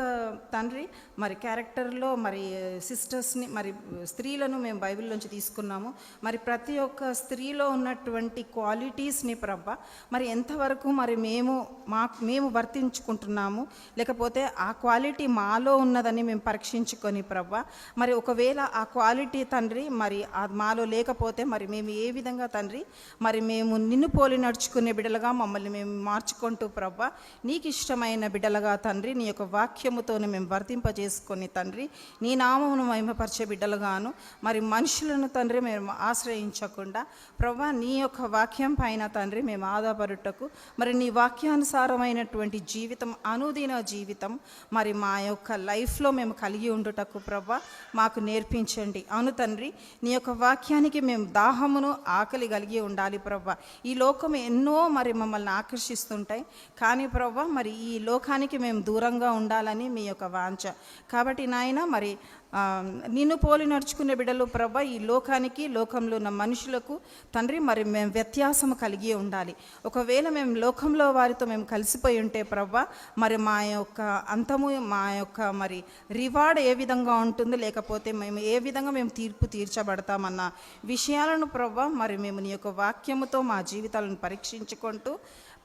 తండ్రి మరి క్యారెక్టర్లో మరి సిస్టర్స్ని మరి స్త్రీలను మేము బైబిల్లోంచి తీసుకున్నాము. మరి ప్రతి ఒక్క స్త్రీలో ఉన్నటువంటి క్వాలిటీస్ని ప్రభా మరి ఎంతవరకు మరి మేము వర్తించుకుంటున్నాము, లేకపోతే ఆ క్వాలిటీ మాలో ఉన్నదని మేము పరీక్షించుకొని ప్రభా మరి ఒకవేళ ఆ క్వాలిటీ తండ్రి మరి మాలో లేకపోతే మరి మేము ఏ విధంగా తండ్రి మరి మేము నిన్ను పోలి నడుచుకునే బిడ్డలుగా మమ్మల్ని మేము మార్చుకుంటూ ప్రభా నీకు ఇష్టమైన బిడ్డలుగా తండ్రి నీ యొక్క వాక్యముతోనే మేము వర్తింపజేసుకొని తండ్రి నీ నామమును మహిమపరిచే బిడ్డలుగాను మరి మనుషులను తండ్రి మేము ఆశ్రయించకుండా ప్రభా నీ యొక్క వాక్యం పైన తండ్రి మేము ఆధారపడుటకు మరి నీ వాక్యానుసారమైనటువంటి జీవితం అనుదిన జీవితం మరి మా యొక్క లైఫ్లో మేము కలిగి ఉండుటకు ప్రభా మాకు నేర్పించండి. అవును తండ్రి, నీ యొక్క వాక్యానికి మేము దాహమును ఆకలి కలిగి ఉండాలి ప్రభా. ఈ లోకం ఎన్నో మరి మమ్మల్ని ఆకర్షిస్తుంటాయి, కానీ ప్రభా మరి ఈ లోకానికి మేము దూరంగా ఉండాలని మీ యొక్క వాంఛ. కాబట్టి నాయన మరి నిన్ను పోలి నడుచుకునే బిడ్డలు ప్రభా ఈ లోకానికి లోకంలో ఉన్న మనుషులకు తండ్రి మరి మేము వ్యత్యాసం కలిగి ఉండాలి. ఒకవేళ మేము లోకంలో వారితో మేము కలిసిపోయి ఉంటే ప్రభా మరి మా యొక్క అంతము మా యొక్క మరి రివార్డ్ ఏ విధంగా ఉంటుంది, లేకపోతే మేము ఏ విధంగా మేము తీర్పు తీర్చబడతామన్న విషయాలను ప్రభా మరి మేము నీ యొక్క వాక్యముతో మా జీవితాలను పరీక్షించుకుంటూ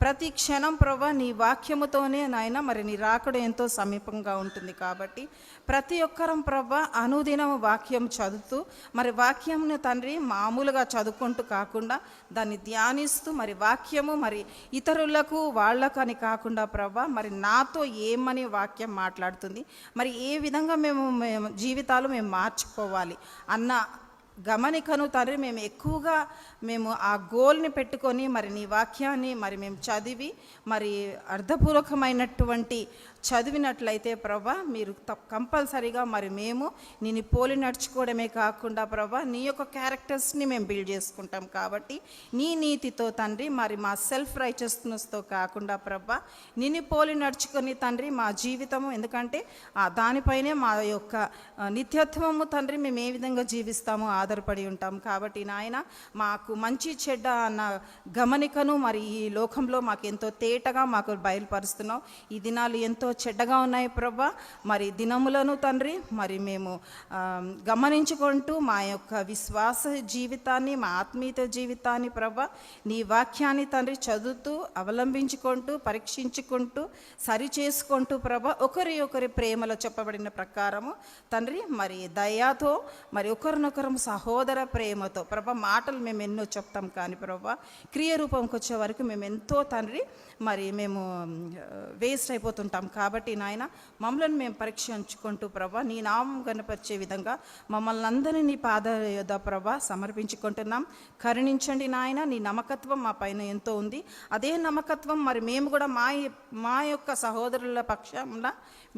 ప్రతి క్షణం ప్రభా నీ వాక్యముతోనే నాయన మరి నీ రాకడ ఎంతో సమీపంగా ఉంటుంది. కాబట్టి ప్రతి ఒక్కరం ప్రభా అనుదినం వాక్యం చదువుతూ మరి వాక్యంను తండ్రి మామూలుగా చదువుకుంటూ కాకుండా దాన్ని ధ్యానిస్తూ మరి వాక్యము మరి ఇతరులకు వాళ్ళకని కాకుండా ప్రభా మరి నాతో ఏమని వాక్యం మాట్లాడుతుంది, మరి ఏ విధంగా మేము జీవితాలు మేము మార్చుకోవాలి అన్న గమనికను తండ్రి మేము ఎక్కువగా మేము ఆ గోల్ని పెట్టుకొని మరి నీ వాక్యాన్ని మరి మేము చదివి మరి అర్థపూర్వకమైనటువంటి చదివినట్లయితే ప్రభా మీరు కంపల్సరీగా మరి మేము నిన్ను పోలి నడుచుకోవడమే కాకుండా ప్రభా నీ యొక్క క్యారెక్టర్స్ని మేము బిల్డ్ చేసుకుంటాం కాబట్టి నీ నీతితో తండ్రి మరి మా సెల్ఫ్ రైచస్నెస్తో కాకుండా ప్రభా నిన్ను పోలి నడుచుకొని తండ్రి మా జీవితము ఎందుకంటే దానిపైనే మా యొక్క నిత్యత్వము తండ్రి మేము ఏ విధంగా జీవిస్తామో ఆధారపడి ఉంటాం కాబట్టి నాయన మాకు మంచి చెడ్డ అన్న గమనికను మరి ఈ లోకంలో మాకు ఎంతో తేటగా మాకు బయలుపరుస్తున్నావు. ఈ దినాలు ఎంతో చెడ్డగా ఉన్నాయి ప్రభా. మరి దినములను తండ్రి మరి మేము గమనించుకుంటూ మా యొక్క విశ్వాస జీవితాన్ని మా ఆత్మీయత జీవితాన్ని ప్రభా నీ వాక్యాన్ని తండ్రి చదువుతూ అవలంబించుకుంటూ పరీక్షించుకుంటూ సరి చేసుకుంటూ ప్రభా ఒకరి ప్రేమలో చెప్పబడిన ప్రకారము తండ్రి మరి దయాతో మరి ఒకరినొకరు సహోదర ప్రేమతో ప్రభా మాటలు మేము ఎన్నో చెప్తాం కానీ ప్రభా క్రియ రూపంకి వచ్చే వరకు మేము ఎంతో తండ్రి మరి మేము వేస్ట్ అయిపోతుంటాం కాబట్టి నాయన మమ్మల్ని మేము పరీక్షించుకుంటూ ప్రభా నీ నామం కనపరిచే విధంగా మమ్మల్ని అందరినీ నీ పాద యొద్ద ప్రభా సమర్పించుకుంటున్నాం. కరుణించండి నాయన. నీ నమ్మకత్వం మా పైన ఎంతో ఉంది. అదే నమ్మకత్వం మరి మేము కూడా మా యొక్క సహోదరుల పక్షంలో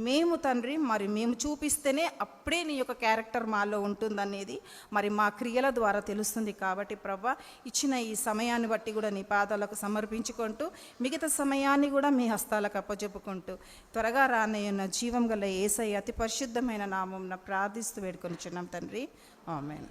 మేము తండ్రి మరి మేము చూపిస్తేనే అప్పుడే నీ యొక్క క్యారెక్టర్ మాలో ఉంటుందనేది మరి మా క్రియల ద్వారా తెలుస్తుంది. కాబట్టి ప్రభా ఇచ్చిన ఈ సమయాన్ని బట్టి కూడా నీ పాదాలకు సమర్పించుకుంటూ మిగతా సమయాన్ని కూడా మీ హస్తాలకు అప్పచెప్పుకుంటూ త్వరగా రానయ్యున్న జీవం గల యేసయ్య అతి పరిశుద్ధమైన నామమున ప్రార్థిస్తూ వేడుకొనిచున్నాం తండ్రి. ఆమేన్.